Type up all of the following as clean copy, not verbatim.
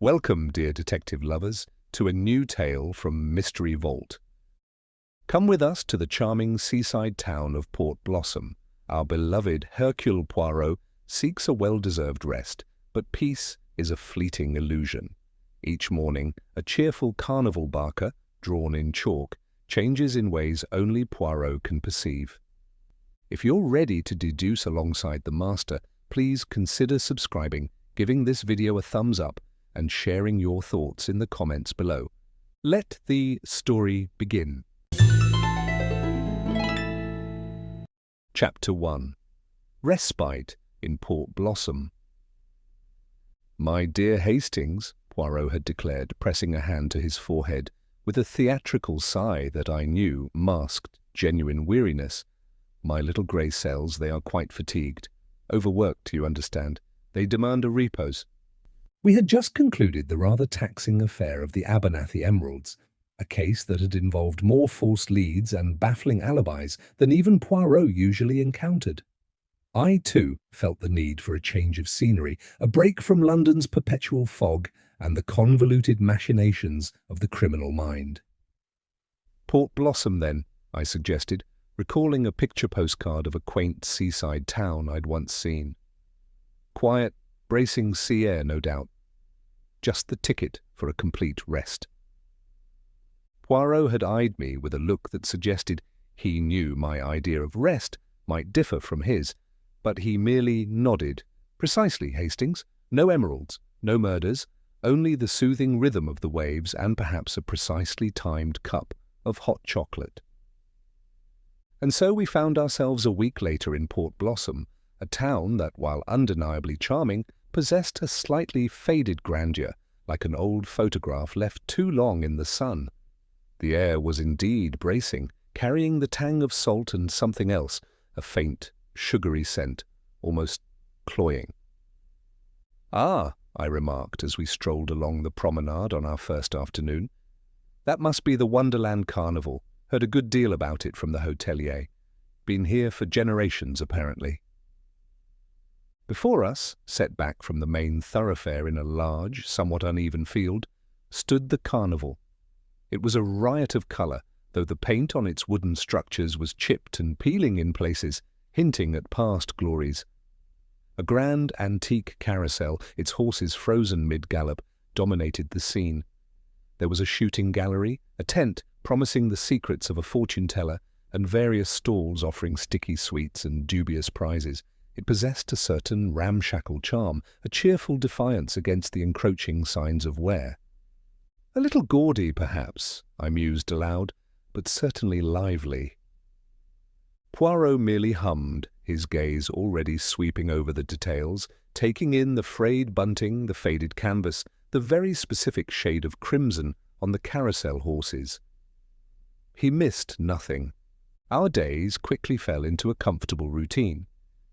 Welcome, dear detective lovers, to a new tale from Mystery Vault. Come with us to the charming seaside town of Port Blossom. Our beloved Hercule Poirot seeks a well-deserved rest, but peace is a fleeting illusion. Each morning, a cheerful carnival barker, drawn in chalk, changes in ways only Poirot can perceive. If you're ready to deduce alongside the master, please consider subscribing, giving this video a thumbs up, and sharing your thoughts in the comments below. Let the story begin. Chapter 1. Respite in Port Blossom. "My dear Hastings," Poirot had declared, pressing a hand to his forehead, with a theatrical sigh that I knew masked genuine weariness. "My little grey cells, they are quite fatigued. Overworked, you understand. They demand a repose." We had just concluded the rather taxing affair of the Abernathy emeralds, a case that had involved more false leads and baffling alibis than even Poirot usually encountered. I, too, felt the need for a change of scenery, a break from London's perpetual fog and the convoluted machinations of the criminal mind. "Port Blossom, then," I suggested, recalling a picture postcard of a quaint seaside town I'd once seen. Quiet, bracing sea air, no doubt. Just the ticket for a complete rest. Poirot had eyed me with a look that suggested he knew my idea of rest might differ from his, but he merely nodded. "Precisely, Hastings. No emeralds, no murders, only the soothing rhythm of the waves and perhaps a precisely timed cup of hot chocolate." And so we found ourselves a week later in Port Blossom, a town that, while undeniably charming, possessed a slightly faded grandeur, like an old photograph left too long in the sun. The air was indeed bracing, carrying the tang of salt and something else, a faint, sugary scent, almost cloying. "Ah," I remarked as we strolled along the promenade on our first afternoon. "That must be the Wonderland Carnival. Heard a good deal about it from the hotelier. Been here for generations, apparently." Before us, set back from the main thoroughfare in a large, somewhat uneven field, stood the carnival. It was a riot of colour, though the paint on its wooden structures was chipped and peeling in places, hinting at past glories. A grand antique carousel, its horses frozen mid-gallop, dominated the scene. There was a shooting gallery, a tent promising the secrets of a fortune-teller, and various stalls offering sticky sweets and dubious prizes. It possessed a certain ramshackle charm, a cheerful defiance against the encroaching signs of wear. A little gaudy, perhaps, I mused aloud, but certainly lively. Poirot merely hummed, his gaze already sweeping over the details, taking in the frayed bunting, the faded canvas, the very specific shade of crimson on the carousel horses. He missed nothing. Our days quickly fell into a comfortable routine.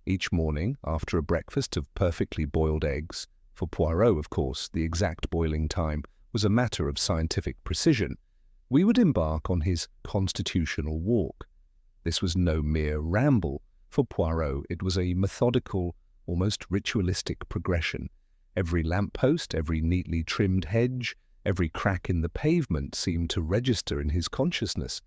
Each morning, after a breakfast of perfectly boiled eggs, for Poirot, of course, the exact boiling time was a matter of scientific precision, we would embark on his constitutional walk. This was no mere ramble. For Poirot, it was a methodical, almost ritualistic progression. Every lamppost, every neatly trimmed hedge, every crack in the pavement seemed to register in his consciousness.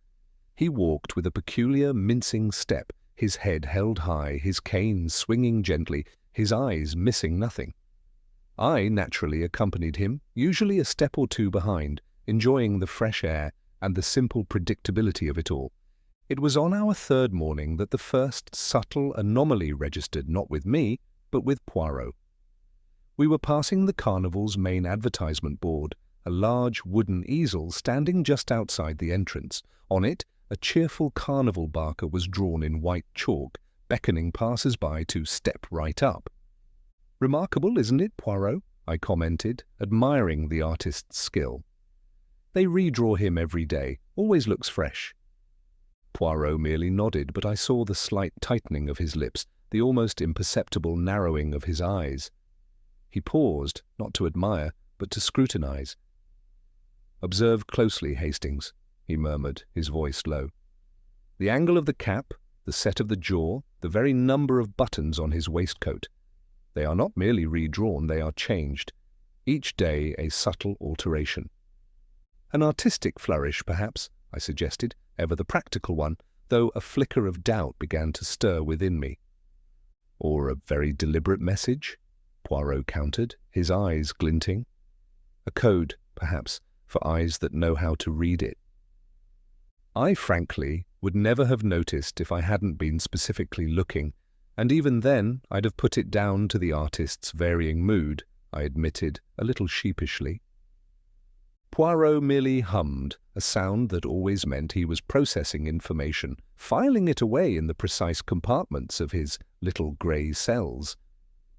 He walked with a peculiar mincing step, his head held high, his cane swinging gently, his eyes missing nothing. I naturally accompanied him, usually a step or two behind, enjoying the fresh air and the simple predictability of it all. It was on our third morning that the first subtle anomaly registered, not with me, but with Poirot. We were passing the carnival's main advertisement board, a large wooden easel standing just outside the entrance. On it, a cheerful carnival barker was drawn in white chalk, beckoning passers-by to step right up. "Remarkable, isn't it, Poirot?" I commented, admiring the artist's skill. "They redraw him every day, always looks fresh." Poirot merely nodded, but I saw the slight tightening of his lips, the almost imperceptible narrowing of his eyes. He paused, not to admire, but to scrutinize. "Observe closely, Hastings," he murmured, his voice low. "The angle of the cap, the set of the jaw, the very number of buttons on his waistcoat. They are not merely redrawn, they are changed. each day a subtle alteration. An artistic flourish, perhaps, I suggested, ever the practical one, though a flicker of doubt began to stir within me. Or a very deliberate message? Poirot countered, his eyes glinting. A code, perhaps, for eyes that know how to read it. I, frankly, would never have noticed if I hadn't been specifically looking, and even then I'd have put it down to the artist's varying mood, I admitted, a little sheepishly. Poirot merely hummed, a sound that always meant he was processing information, filing it away in the precise compartments of his little grey cells.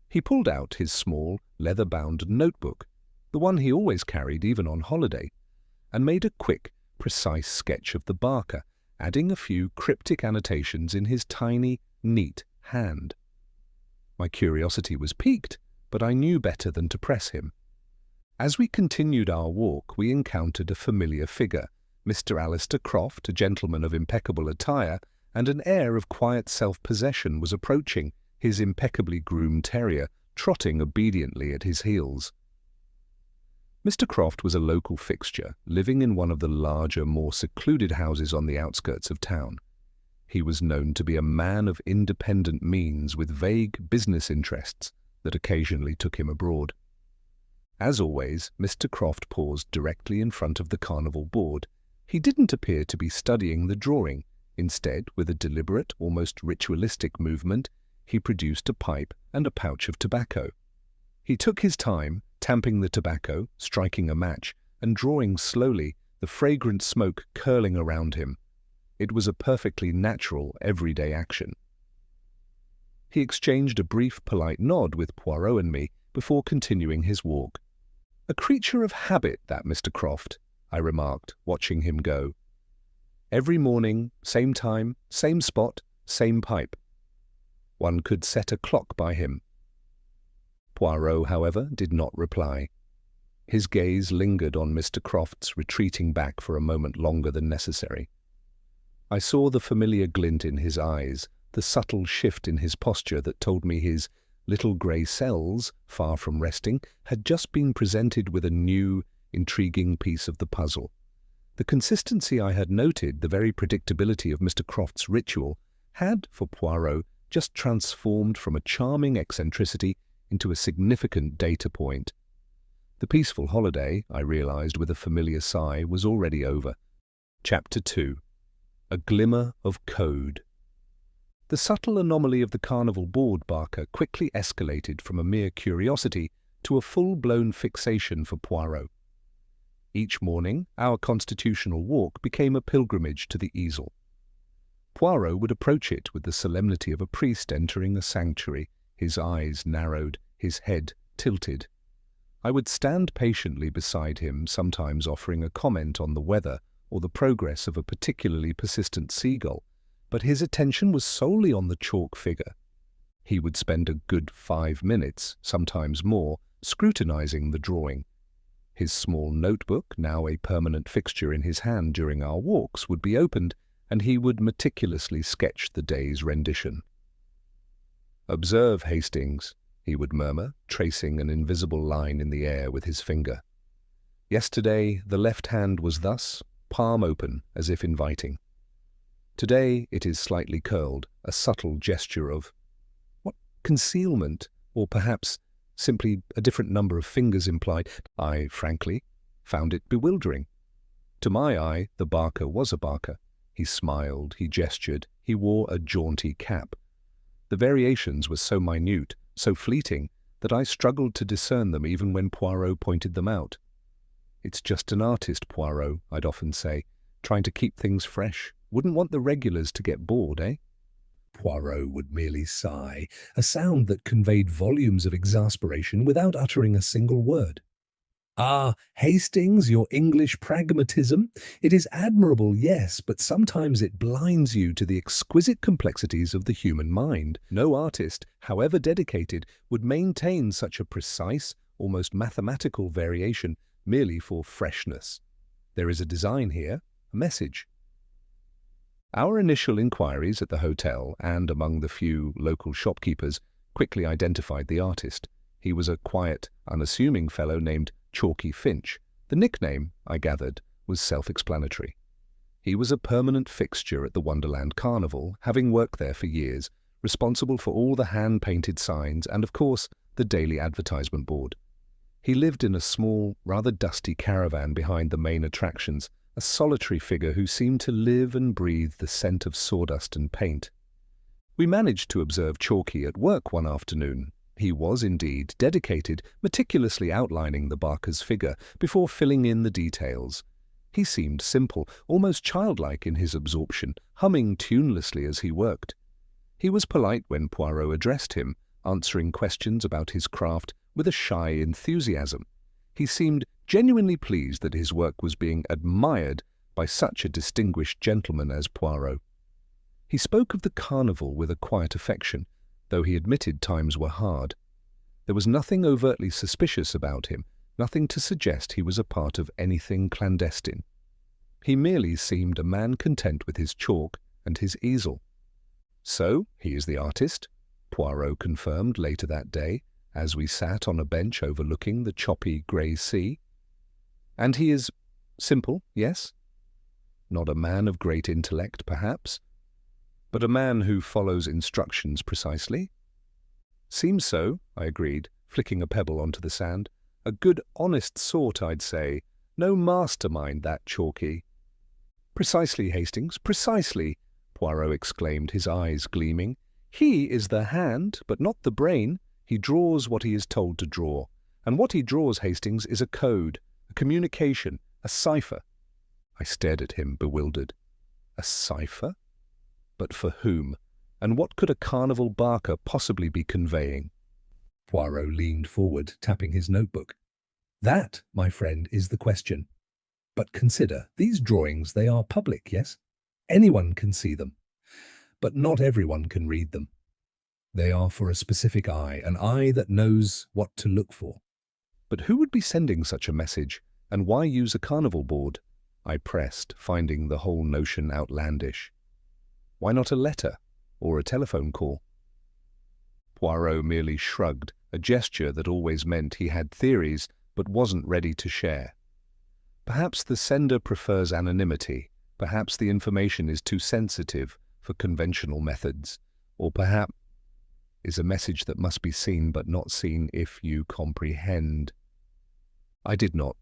He pulled out his small, leather-bound notebook, the one he always carried even on holiday, and made a quick, precise sketch of the Barker, adding a few cryptic annotations in his tiny, neat hand. My curiosity was piqued, but I knew better than to press him. As we continued our walk, we encountered a familiar figure, Mr. Alistair Croft, a gentleman of impeccable attire, and an air of quiet self-possession was approaching, his impeccably groomed terrier trotting obediently at his heels. Mr. Croft was a local fixture, living in one of the larger, more secluded houses on the outskirts of town. He was known to be a man of independent means with vague business interests that occasionally took him abroad. As always, Mr. Croft paused directly in front of the carnival board. He didn't appear to be studying the drawing. Instead, with a deliberate, almost ritualistic movement, he produced a pipe and a pouch of tobacco. He took his time, tamping the tobacco, striking a match, and drawing slowly, the fragrant smoke curling around him. It was a perfectly natural, everyday action. He exchanged a brief, polite nod with Poirot and me before continuing his walk. "A creature of habit, that Mr. Croft," I remarked, watching him go. "Every morning, same time, same spot, same pipe. One could set a clock by him." Poirot, however, did not reply. His gaze lingered on Mr. Croft's, retreating back for a moment longer than necessary. I saw the familiar glint in his eyes, the subtle shift in his posture that told me his little grey cells, far from resting, had just been presented with a new, intriguing piece of the puzzle. The consistency I had noted, the very predictability of Mr. Croft's ritual, had, for Poirot, just transformed from a charming eccentricity into a significant data point. The peaceful holiday, I realized with a familiar sigh, was already over. Chapter 2. A Glimmer of Code. The subtle anomaly of the carnival board Barker quickly escalated from a mere curiosity to a full-blown fixation for Poirot. Each morning, our constitutional walk became a pilgrimage to the easel. Poirot would approach it with the solemnity of a priest entering a sanctuary, his eyes narrowed, his head tilted. I would stand patiently beside him, sometimes offering a comment on the weather or the progress of a particularly persistent seagull, but his attention was solely on the chalk figure. He would spend a good 5 minutes, sometimes more, scrutinizing the drawing. His small notebook, now a permanent fixture in his hand during our walks, would be opened, and he would meticulously sketch the day's rendition. "Observe, Hastings," he would murmur, tracing an invisible line in the air with his finger. "Yesterday the left hand was thus, palm open, as if inviting. Today it is slightly curled, a subtle gesture of what concealment, or perhaps simply a different number of fingers implied. I, frankly, found it bewildering. To my eye, the Barker was a Barker. He smiled, he gestured, he wore a jaunty cap. The variations were so minute, so fleeting, that I struggled to discern them even when Poirot pointed them out. "It's just an artist, Poirot," I'd often say, "trying to keep things fresh. Wouldn't want the regulars to get bored, eh?" Poirot would merely sigh, a sound that conveyed volumes of exasperation without uttering a single word. "Ah, Hastings, your English pragmatism. It is admirable, yes, but sometimes it blinds you to the exquisite complexities of the human mind. No artist, however dedicated, would maintain such a precise, almost mathematical variation merely for freshness. There is a design here, a message." Our initial inquiries at the hotel and among the few local shopkeepers quickly identified the artist. He was a quiet, unassuming fellow named Chalky Finch. The nickname, I gathered, was self-explanatory. He was a permanent fixture at the Wonderland Carnival, having worked there for years, responsible for all the hand-painted signs and, of course, the daily advertisement board. He lived in a small, rather dusty caravan behind the main attractions, a solitary figure who seemed to live and breathe the scent of sawdust and paint. We managed to observe Chalky at work one afternoon. He was indeed dedicated, meticulously outlining the Barker's figure before filling in the details. He seemed simple, almost childlike in his absorption, humming tunelessly as he worked. He was polite when Poirot addressed him, answering questions about his craft with a shy enthusiasm. He seemed genuinely pleased that his work was being admired by such a distinguished gentleman as Poirot. He spoke of the carnival with a quiet affection, though he admitted times were hard. There was nothing overtly suspicious about him, nothing to suggest he was a part of anything clandestine. He merely seemed a man content with his chalk and his easel. "So, he is the artist," Poirot confirmed later that day, as we sat on a bench overlooking the choppy grey sea. "And he is simple, yes? Not a man of great intellect, perhaps, but a man who follows instructions precisely?" "Seems so," I agreed, flicking a pebble onto the sand. "A good, honest sort, I'd say. No mastermind, that Chalky." "Precisely, Hastings, precisely," Poirot exclaimed, his eyes gleaming. "He is the hand, but not the brain. He draws what he is told to draw. And what he draws, Hastings, is a code, a communication, a cipher." I stared at him, bewildered. A cipher? But for whom? And what could a carnival barker possibly be conveying? Poirot leaned forward, tapping his notebook. "That, my friend, is the question. But consider, these drawings, they are public, yes? Anyone can see them. But not everyone can read them. They are for a specific eye, an eye that knows what to look for." "But who would be sending such a message, and why use a carnival board?" I pressed, finding the whole notion outlandish. "Why not a letter, or a telephone call?" Poirot merely shrugged, a gesture that always meant he had theories but wasn't ready to share. "Perhaps the sender prefers anonymity, perhaps the information is too sensitive for conventional methods, or perhaps is a message that must be seen but not seen, if you comprehend." I did not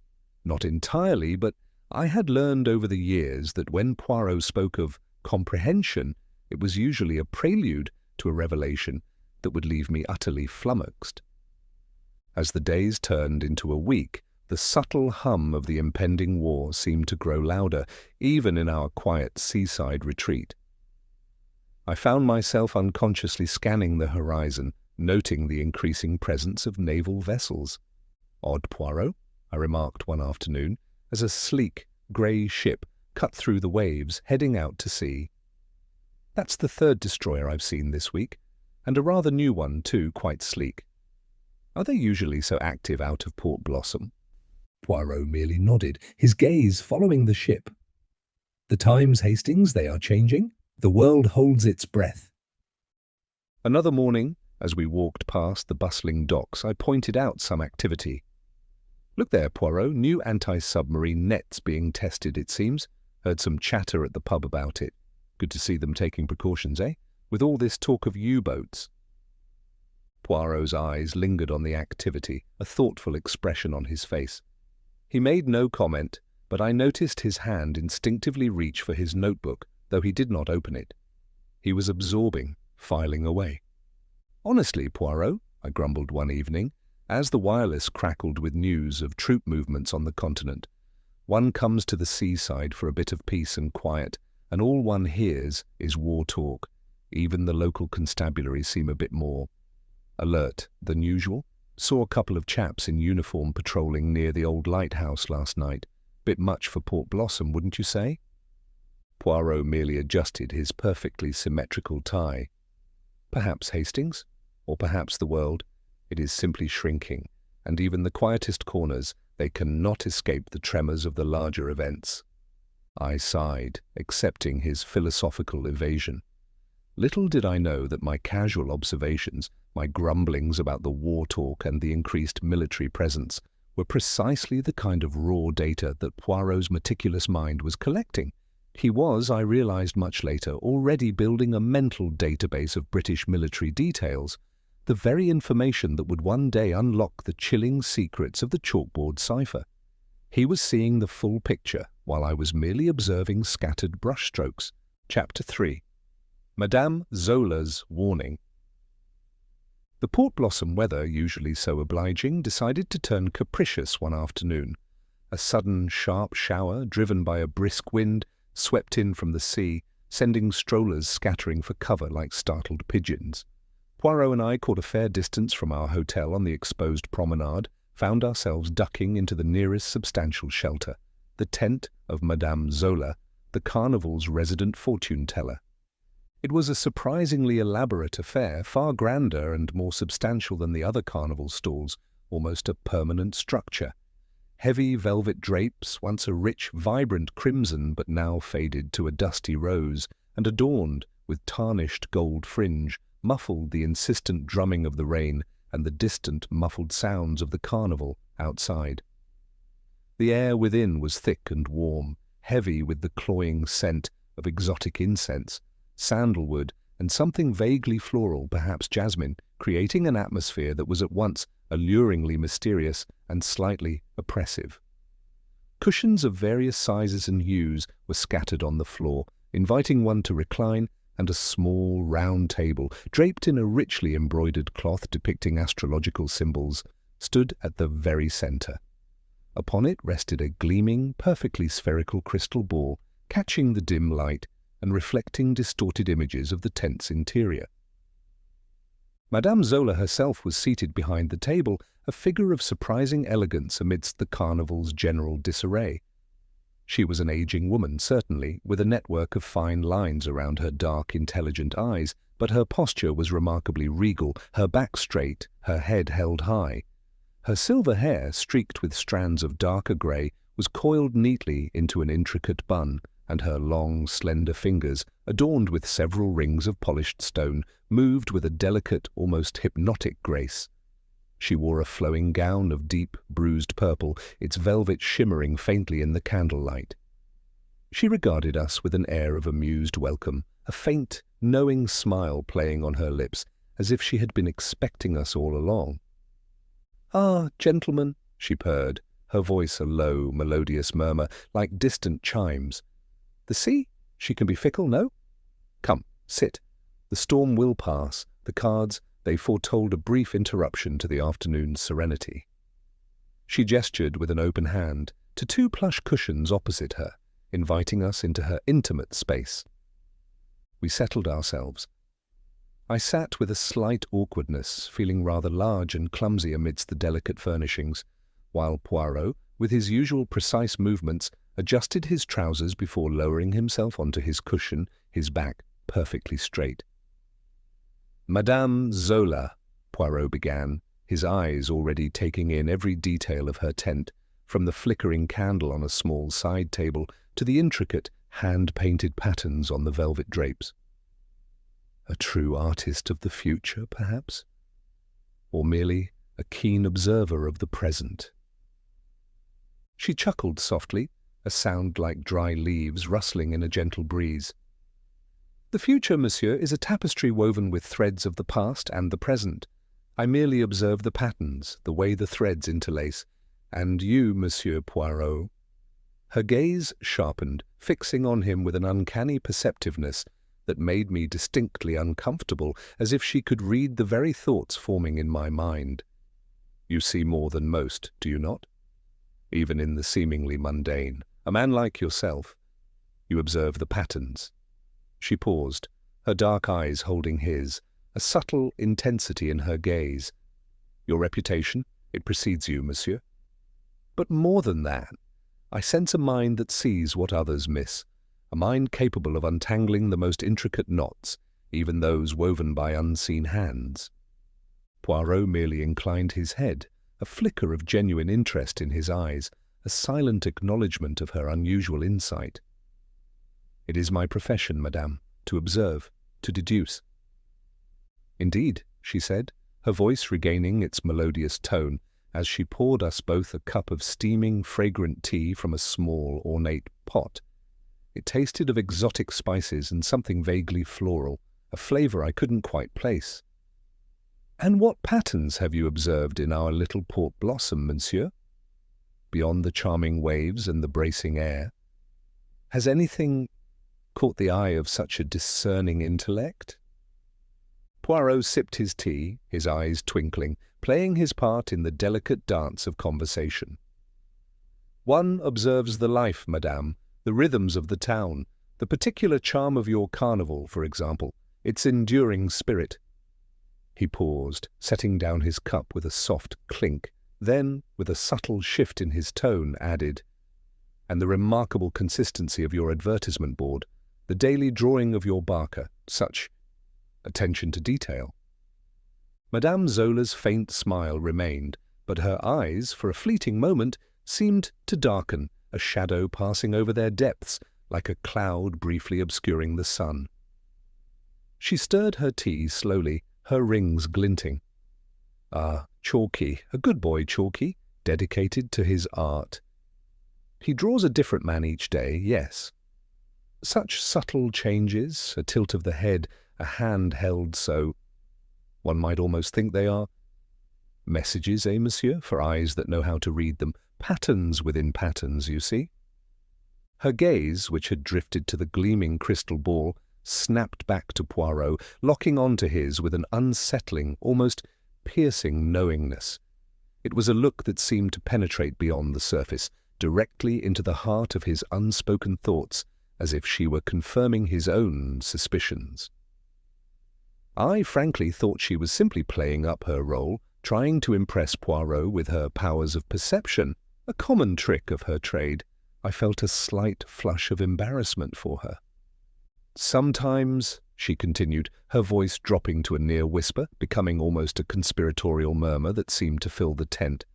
entirely, but I had learned over the years that when Poirot spoke of comprehension, it was usually a prelude to a revelation that would leave me utterly flummoxed. As the days turned into a week, the subtle hum of the impending war seemed to grow louder, even in our quiet seaside retreat. I found myself unconsciously scanning the horizon, noting the increasing presence of naval vessels. "Odd, Poirot," I remarked one afternoon, as a sleek, grey ship cut through the waves, heading out to sea. "That's the third destroyer I've seen this week, and a rather new one too, quite sleek. Are they usually so active out of Port Blossom?" Poirot merely nodded, his gaze following the ship. "The times, Hastings, they are changing. The world holds its breath." Another morning, as we walked past the bustling docks, I pointed out some activity. "Look there, Poirot, new anti-submarine nets being tested, it seems. Heard some chatter at the pub about it. Good to see them taking precautions, eh? With all this talk of U-boats." Poirot's eyes lingered on the activity, a thoughtful expression on his face. He made no comment, but I noticed his hand instinctively reach for his notebook, though he did not open it. He was absorbing, filing away. "Honestly, Poirot," I grumbled one evening, as the wireless crackled with news of troop movements on the continent, "one comes to the seaside for a bit of peace and quiet, and all one hears is war talk. Even the local constabulary seem a bit more alert than usual. Saw a couple of chaps in uniform patrolling near the old lighthouse last night. Bit much for Port Blossom, wouldn't you say?" Poirot merely adjusted his perfectly symmetrical tie. "Perhaps, Hastings, or perhaps the world. It is simply shrinking, and even the quietest corners, they cannot escape the tremors of the larger events." I sighed, accepting his philosophical evasion. Little did I know that my casual observations My grumblings about the war talk and the increased military presence were precisely the kind of raw data that Poirot's meticulous mind was collecting. He was, I realized much later, already building a mental database of British military details, the very information that would one day unlock the chilling secrets of the Chalkboard Cipher. He was seeing the full picture, while I was merely observing scattered brushstrokes. Chapter 3. Madame Zola's Warning. The Port Blossom weather, usually so obliging, decided to turn capricious one afternoon. A sudden, sharp shower, driven by a brisk wind, swept in from the sea, sending strollers scattering for cover like startled pigeons. Poirot and I caught a fair distance from our hotel on the exposed promenade, found ourselves ducking into the nearest substantial shelter, the tent of Madame Zola, the carnival's resident fortune-teller. It was a surprisingly elaborate affair, far grander and more substantial than the other carnival stalls, almost a permanent structure. Heavy velvet drapes, once a rich, vibrant crimson but now faded to a dusty rose, and adorned with tarnished gold fringe, muffled the insistent drumming of the rain and the distant muffled sounds of the carnival outside. The air within was thick and warm, heavy with the cloying scent of exotic incense, sandalwood, and something vaguely floral, perhaps jasmine, creating an atmosphere that was at once alluringly mysterious and slightly oppressive. Cushions of various sizes and hues were scattered on the floor, inviting one to recline, and a small, round table, draped in a richly embroidered cloth depicting astrological symbols, stood at the very center. Upon it rested a gleaming, perfectly spherical crystal ball, catching the dim light and reflecting distorted images of the tent's interior. Madame Zola herself was seated behind the table, a figure of surprising elegance amidst the carnival's general disarray. She was an aging woman, certainly, with a network of fine lines around her dark, intelligent eyes, but her posture was remarkably regal, her back straight, her head held high. Her silver hair, streaked with strands of darker grey, was coiled neatly into an intricate bun, and her long, slender fingers, adorned with several rings of polished stone, moved with a delicate, almost hypnotic grace. She wore a flowing gown of deep, bruised purple, its velvet shimmering faintly in the candlelight. She regarded us with an air of amused welcome, a faint, knowing smile playing on her lips, as if she had been expecting us all along. "Ah, gentlemen," she purred, her voice a low, melodious murmur, like distant chimes. "The sea? She can be fickle, no? Come, sit. The storm will pass. The cards, they foretold a brief interruption to the afternoon's serenity." She gestured with an open hand to two plush cushions opposite her, inviting us into her intimate space. We settled ourselves. I sat with a slight awkwardness, feeling rather large and clumsy amidst the delicate furnishings, while Poirot, with his usual precise movements, adjusted his trousers before lowering himself onto his cushion, his back perfectly straight. "Madame Zola," Poirot began, his eyes already taking in every detail of her tent, from the flickering candle on a small side table to the intricate, hand-painted patterns on the velvet drapes. A true artist of the future, perhaps? Or merely a keen observer of the present? She chuckled softly, a sound like dry leaves rustling in a gentle breeze. "The future, monsieur, is a tapestry woven with threads of the past and the present. I merely observe the patterns, the way the threads interlace. And you, Monsieur Poirot—" Her gaze sharpened, fixing on him with an uncanny perceptiveness that made me distinctly uncomfortable, as if she could read the very thoughts forming in my mind. "You see more than most, do you not? Even in the seemingly mundane, a man like yourself, you observe the patterns." She paused, her dark eyes holding his, a subtle intensity in her gaze. "Your reputation, it precedes you, monsieur. But more than that, I sense a mind that sees what others miss, a mind capable of untangling the most intricate knots, even those woven by unseen hands." Poirot merely inclined his head, a flicker of genuine interest in his eyes, a silent acknowledgment of her unusual insight. "It is my profession, madame, to observe, to deduce." "Indeed," she said, her voice regaining its melodious tone as she poured us both a cup of steaming, fragrant tea from a small, ornate pot. It tasted of exotic spices and something vaguely floral, a flavour I couldn't quite place. "And what patterns have you observed in our little port blossom, monsieur? Beyond the charming waves and the bracing air, has anything caught the eye of such a discerning intellect?" Poirot sipped his tea, his eyes twinkling, playing his part in the delicate dance of conversation. "One observes the life, madame, the rhythms of the town, the particular charm of your carnival, for example, its enduring spirit." He paused, setting down his cup with a soft clink, then, with a subtle shift in his tone, added, "And the remarkable consistency of your advertisement board, the daily drawing of your barker, such attention to detail." Madame Zola's faint smile remained, but her eyes, for a fleeting moment, seemed to darken, a shadow passing over their depths, like a cloud briefly obscuring the sun. She stirred her tea slowly, her rings glinting. "Ah, Chalky, a good boy, Chalky, dedicated to his art. He draws a different man each day, yes. Such subtle changes, a tilt of the head, a hand held so. One might almost think they are messages, monsieur, for eyes that know how to read them, patterns within patterns, you see." Her gaze, which had drifted to the gleaming crystal ball, snapped back to Poirot, locking on to his with an unsettling, almost piercing knowingness. It was a look that seemed to penetrate beyond the surface, directly into the heart of his unspoken thoughts, as if she were confirming his own suspicions. I frankly thought she was simply playing up her role, trying to impress Poirot with her powers of perception, a common trick of her trade. I felt a slight flush of embarrassment for her. "Sometimes," she continued, her voice dropping to a near whisper, becoming almost a conspiratorial murmur that seemed to fill the tent,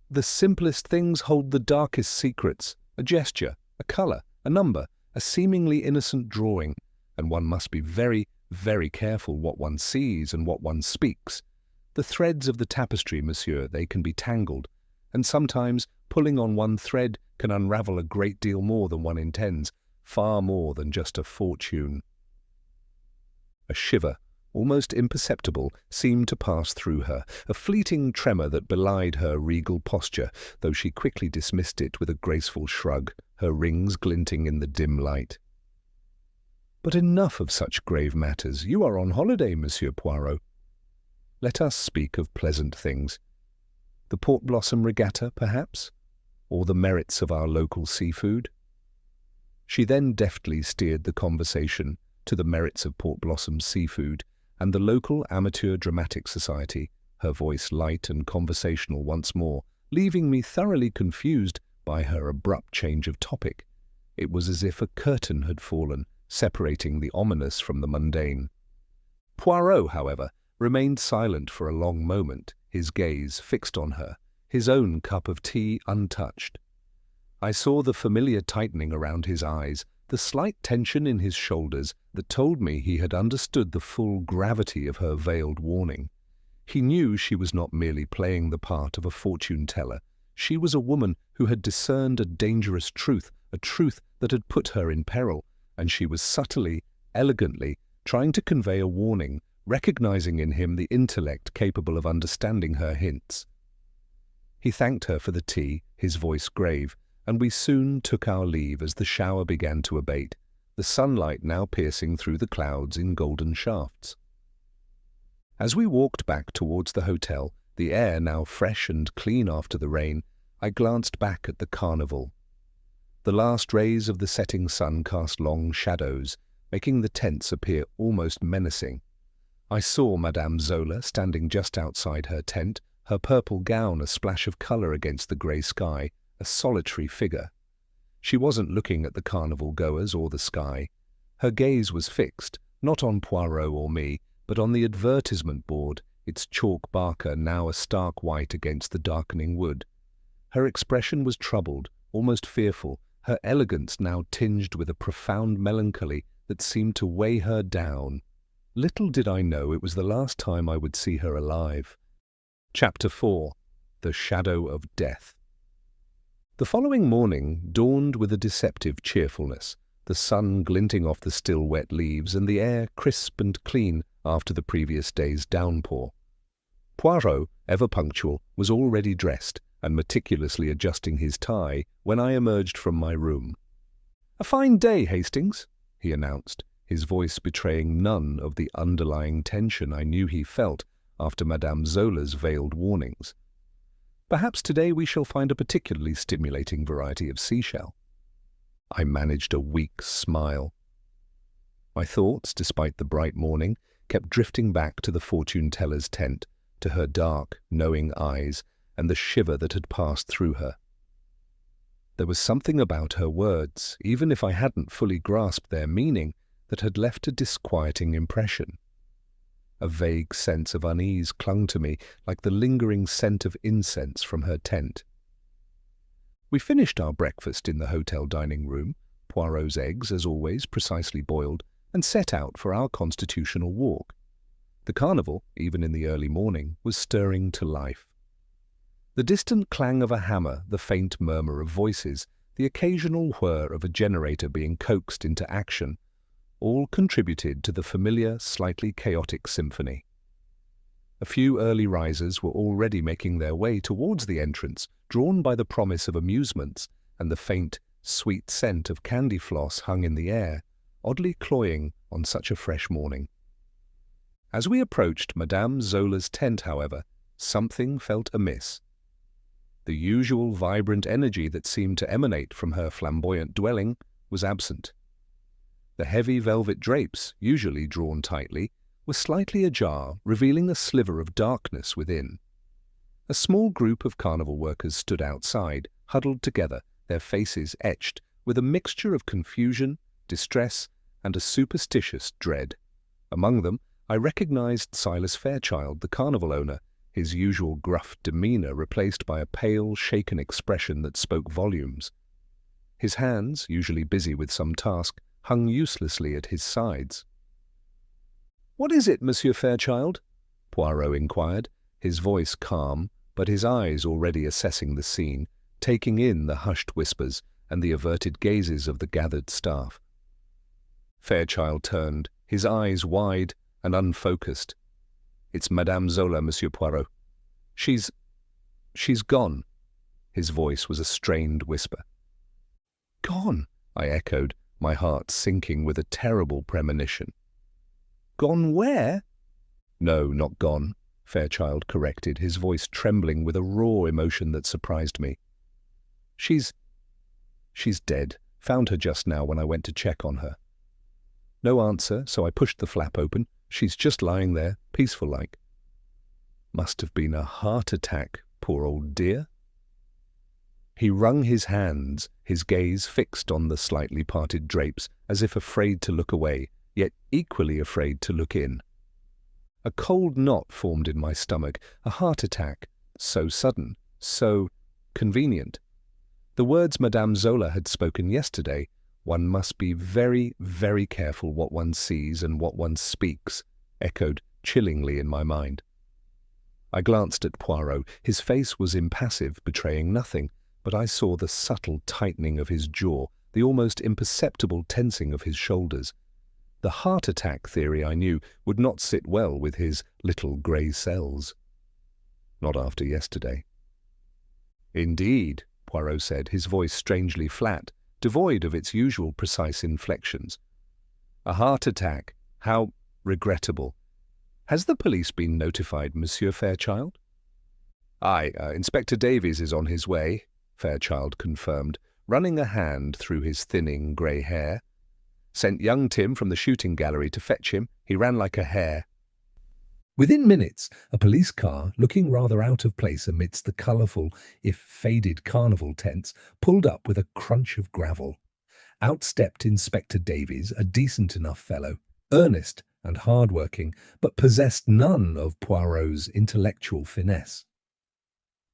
"the simplest things hold the darkest secrets, a gesture, a colour, a number, a seemingly innocent drawing, and one must be very, very careful what one sees and what one speaks. The threads of the tapestry, monsieur, they can be tangled, and sometimes pulling on one thread can unravel a great deal more than one intends, far more than just a fortune." A shiver, almost imperceptible, seemed to pass through her, a fleeting tremor that belied her regal posture, though she quickly dismissed it with a graceful shrug, her rings glinting in the dim light. "But enough of such grave matters. You are on holiday, Monsieur Poirot. Let us speak of pleasant things. The Port Blossom Regatta, perhaps? Or the merits of our local seafood?" She then deftly steered the conversation to the merits of Port Blossom's seafood and the local amateur dramatic society, her voice light and conversational once more, leaving me thoroughly confused by her abrupt change of topic. It was as if a curtain had fallen, separating the ominous from the mundane. Poirot, however, remained silent for a long moment, his gaze fixed on her, his own cup of tea untouched. I saw the familiar tightening around his eyes, the slight tension in his shoulders that told me he had understood the full gravity of her veiled warning. He knew she was not merely playing the part of a fortune-teller. She was a woman who had discerned a dangerous truth, a truth that had put her in peril, and she was subtly, elegantly, trying to convey a warning, recognizing in him the intellect capable of understanding her hints. He thanked her for the tea, his voice grave, and we soon took our leave as the shower began to abate, the sunlight now piercing through the clouds in golden shafts. As we walked back towards the hotel, the air now fresh and clean after the rain, I glanced back at the carnival. The last rays of the setting sun cast long shadows, making the tents appear almost menacing. I saw Madame Zola standing just outside her tent, her purple gown a splash of colour against the grey sky, a solitary figure. She wasn't looking at the carnival goers or the sky. Her gaze was fixed, not on Poirot or me, but on the advertisement board, its chalk barker now a stark white against the darkening wood. Her expression was troubled, almost fearful, her elegance now tinged with a profound melancholy that seemed to weigh her down. Little did I know it was the last time I would see her alive. Chapter 4. The Shadow of Death. The following morning dawned with a deceptive cheerfulness, the sun glinting off the still wet leaves and the air crisp and clean after the previous day's downpour. Poirot, ever punctual, was already dressed and meticulously adjusting his tie when I emerged from my room. "A fine day, Hastings," he announced, his voice betraying none of the underlying tension I knew he felt after Madame Zola's veiled warnings. "Perhaps today we shall find a particularly stimulating variety of seashell." I managed a weak smile. My thoughts, despite the bright morning, kept drifting back to the fortune-teller's tent, to her dark, knowing eyes, and the shiver that had passed through her. There was something about her words, even if I hadn't fully grasped their meaning, that had left a disquieting impression. A vague sense of unease clung to me, like the lingering scent of incense from her tent. We finished our breakfast in the hotel dining room, Poirot's eggs, as always, precisely boiled, and set out for our constitutional walk. The carnival, even in the early morning, was stirring to life. The distant clang of a hammer, the faint murmur of voices, the occasional whir of a generator being coaxed into action, all contributed to the familiar, slightly chaotic symphony. A few early risers were already making their way towards the entrance, drawn by the promise of amusements and the faint, sweet scent of candy floss hung in the air, oddly cloying on such a fresh morning. As we approached Madame Zola's tent, however, something felt amiss. The usual vibrant energy that seemed to emanate from her flamboyant dwelling was absent. The heavy velvet drapes, usually drawn tightly, were slightly ajar, revealing a sliver of darkness within. A small group of carnival workers stood outside, huddled together, their faces etched with a mixture of confusion, distress, and a superstitious dread. Among them, I recognized Silas Fairchild, the carnival owner, his usual gruff demeanor replaced by a pale, shaken expression that spoke volumes. His hands, usually busy with some task, hung uselessly at his sides. "What is it, Monsieur Fairchild?" Poirot inquired, his voice calm, but his eyes already assessing the scene, taking in the hushed whispers and the averted gazes of the gathered staff. Fairchild turned, his eyes wide and unfocused. "It's Madame Zola, Monsieur Poirot. She's gone." His voice was a strained whisper. "Gone?" I echoed, my heart sinking with a terrible premonition. "Gone where?" "No, not gone," Fairchild corrected, his voice trembling with a raw emotion that surprised me. She's dead. Found her just now when I went to check on her." No answer, so I pushed the flap open. She's just lying there, peaceful-like. "Must have been a heart attack, poor old dear." He wrung his hands, his gaze fixed on the slightly parted drapes, as if afraid to look away, yet equally afraid to look in. A cold knot formed in my stomach, a heart attack, so sudden, so convenient. The words Madame Zola had spoken yesterday, "One must be very, very careful what one sees and what one speaks," echoed chillingly in my mind. I glanced at Poirot. His face was impassive, betraying nothing, but I saw the subtle tightening of his jaw, the almost imperceptible tensing of his shoulders. The heart attack theory, I knew, would not sit well with his little grey cells. Not after yesterday. "Indeed," Poirot said, his voice strangely flat, devoid of its usual precise inflections. "A heart attack. How regrettable. Has the police been notified, Monsieur Fairchild?" "Aye, Inspector Davies is on his way," Fairchild confirmed, running a hand through his thinning grey hair. "Sent young Tim from the shooting gallery to fetch him. He ran like a hare." Within minutes, a police car, looking rather out of place amidst the colourful, if faded carnival tents, pulled up with a crunch of gravel. Out stepped Inspector Davies, a decent enough fellow, earnest and hard-working, but possessed none of Poirot's intellectual finesse.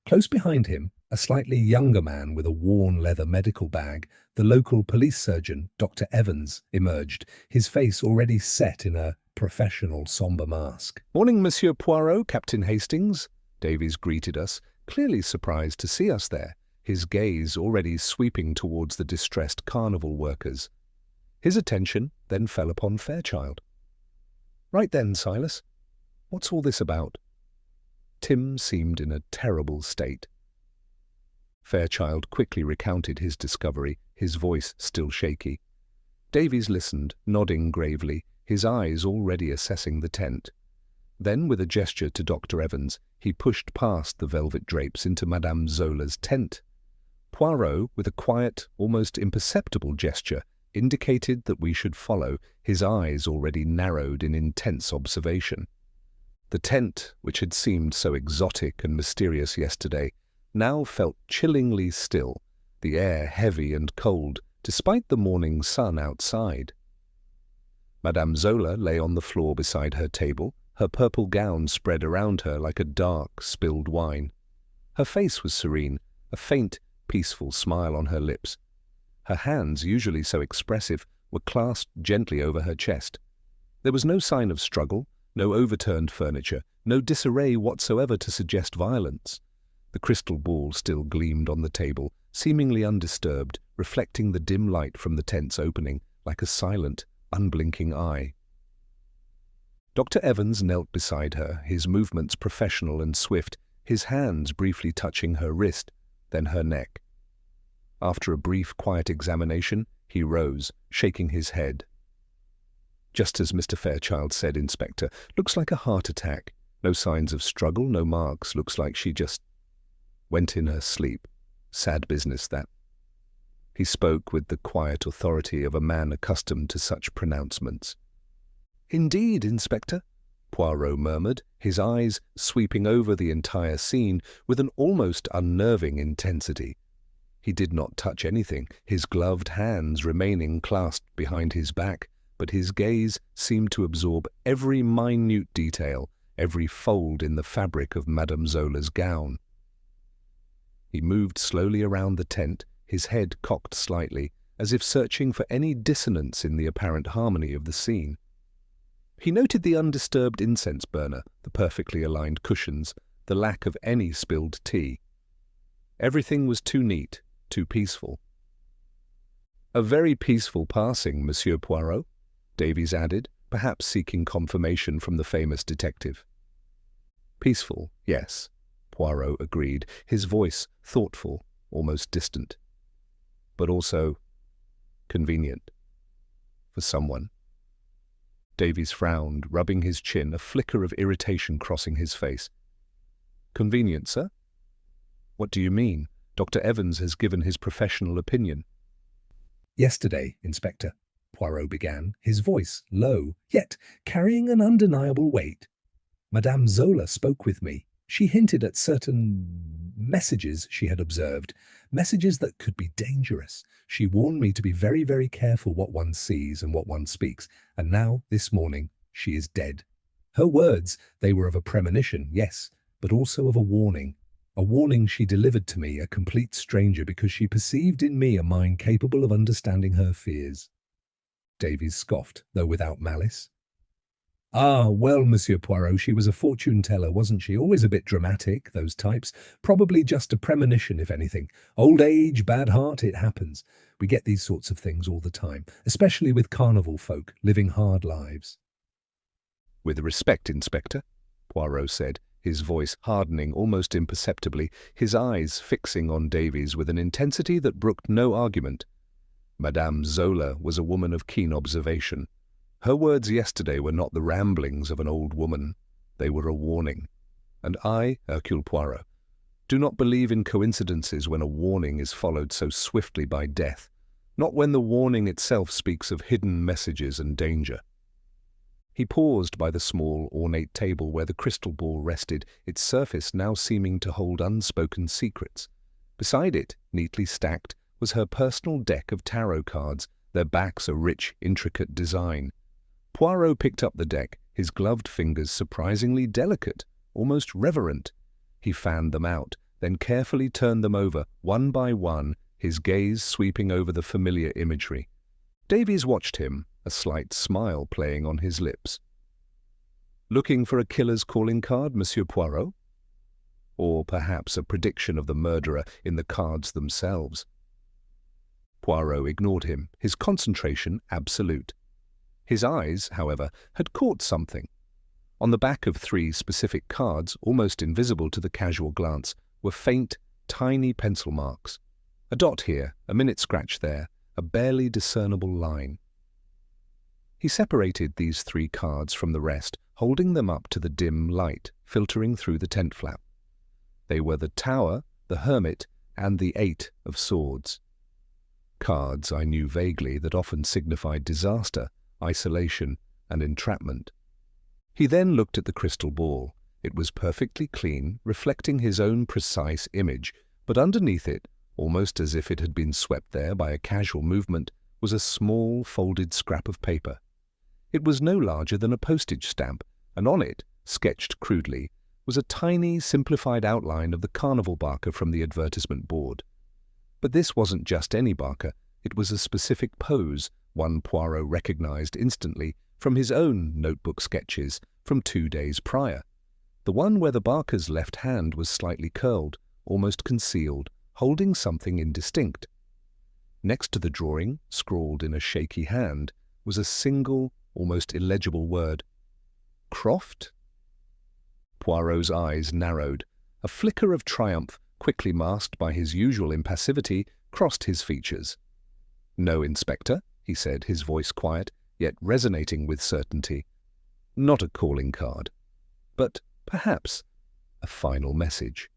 Close behind him, a slightly younger man with a worn leather medical bag, the local police surgeon, Dr. Evans, emerged, his face already set in a professional sombre mask. "Morning, Monsieur Poirot, Captain Hastings," Davies greeted us, clearly surprised to see us there, his gaze already sweeping towards the distressed carnival workers. His attention then fell upon Fairchild. "Right then, Silas, what's all this about?" Tim seemed in a terrible state. Fairchild quickly recounted his discovery, his voice still shaky. Davies listened, nodding gravely, his eyes already assessing the tent. Then, with a gesture to Dr. Evans, he pushed past the velvet drapes into Madame Zola's tent. Poirot, with a quiet, almost imperceptible gesture, indicated that we should follow, his eyes already narrowed in intense observation. The tent, which had seemed so exotic and mysterious yesterday, now felt chillingly still, the air heavy and cold, despite the morning sun outside. Madame Zola lay on the floor beside her table, her purple gown spread around her like a dark, spilled wine. Her face was serene, a faint, peaceful smile on her lips. Her hands, usually so expressive, were clasped gently over her chest. There was no sign of struggle, no overturned furniture, no disarray whatsoever to suggest violence. The crystal ball still gleamed on the table, seemingly undisturbed, reflecting the dim light from the tent's opening like a silent, unblinking eye. Dr. Evans knelt beside her, his movements professional and swift, his hands briefly touching her wrist, then her neck. After a brief, quiet examination, he rose, shaking his head. "Just as Mr. Fairchild said, Inspector. Looks like a heart attack. No signs of struggle, no marks. Looks like she just went in her sleep. Sad business, that." He spoke with the quiet authority of a man accustomed to such pronouncements. "Indeed, Inspector," Poirot murmured, his eyes sweeping over the entire scene with an almost unnerving intensity. He did not touch anything, his gloved hands remaining clasped behind his back, but his gaze seemed to absorb every minute detail, every fold in the fabric of Madame Zola's gown. He moved slowly around the tent, his head cocked slightly, as if searching for any dissonance in the apparent harmony of the scene. He noted the undisturbed incense burner, the perfectly aligned cushions, the lack of any spilled tea. Everything was too neat, too peaceful. "A very peaceful passing, Monsieur Poirot," Davies added, perhaps seeking confirmation from the famous detective. "Peaceful, yes," Poirot agreed, his voice thoughtful, almost distant. "But also convenient. For someone." Davies frowned, rubbing his chin, a flicker of irritation crossing his face. "Convenient, sir? What do you mean? Dr. Evans has given his professional opinion." "Yesterday, Inspector," Poirot began, his voice low, yet carrying an undeniable weight. "Madame Zola spoke with me. She hinted at certain messages she had observed, messages that could be dangerous. She warned me to be very, very careful what one sees and what one speaks, and now, this morning, she is dead. Her words, they were of a premonition, yes, but also of a warning she delivered to me, a complete stranger, because she perceived in me a mind capable of understanding her fears." Davies scoffed, though without malice. "Ah, well, Monsieur Poirot, she was a fortune-teller, wasn't she? Always a bit dramatic, those types. Probably just a premonition, if anything. Old age, bad heart, it happens. We get these sorts of things all the time, especially with carnival folk, living hard lives." "With respect, Inspector," Poirot said, his voice hardening almost imperceptibly, his eyes fixing on Davies with an intensity that brooked no argument. Madame Zola was a woman of keen observation. Her words yesterday were not the ramblings of an old woman. They were a warning. And I, Hercule Poirot, do not believe in coincidences when a warning is followed so swiftly by death, not when the warning itself speaks of hidden messages and danger. He paused by the small, ornate table where the crystal ball rested, its surface now seeming to hold unspoken secrets. Beside it, neatly stacked, was her personal deck of tarot cards, their backs a rich, intricate design. Poirot picked up the deck, his gloved fingers surprisingly delicate, almost reverent. He fanned them out, then carefully turned them over, one by one, his gaze sweeping over the familiar imagery. Davies watched him, a slight smile playing on his lips. Looking for a killer's calling card, Monsieur Poirot? Or perhaps a prediction of the murderer in the cards themselves? Poirot ignored him, his concentration absolute. His eyes, however, had caught something. On the back of 3 specific cards, almost invisible to the casual glance, were faint, tiny pencil marks. A dot here, a minute scratch there, a barely discernible line. He separated these 3 cards from the rest, holding them up to the dim light filtering through the tent flap. They were the Tower, the Hermit, and the 8 of Swords. Cards I knew vaguely that often signified disaster, isolation, and entrapment. He then looked at the crystal ball. It was perfectly clean, reflecting his own precise image, but underneath it, almost as if it had been swept there by a casual movement, was a small folded scrap of paper. It was no larger than a postage stamp, and on it, sketched crudely, was a tiny, simplified outline of the carnival barker from the advertisement board. But this wasn't just any barker, it was a specific pose, one Poirot recognized instantly from his own notebook sketches from 2 days prior. The one where the barker's left hand was slightly curled, almost concealed, holding something indistinct. Next to the drawing, scrawled in a shaky hand, was a single, almost illegible word. Croft? Poirot's eyes narrowed. A flicker of triumph, quickly masked by his usual impassivity, crossed his features. "No, Inspector," he said, his voice quiet, yet resonating with certainty. "Not a calling card. But perhaps a final message.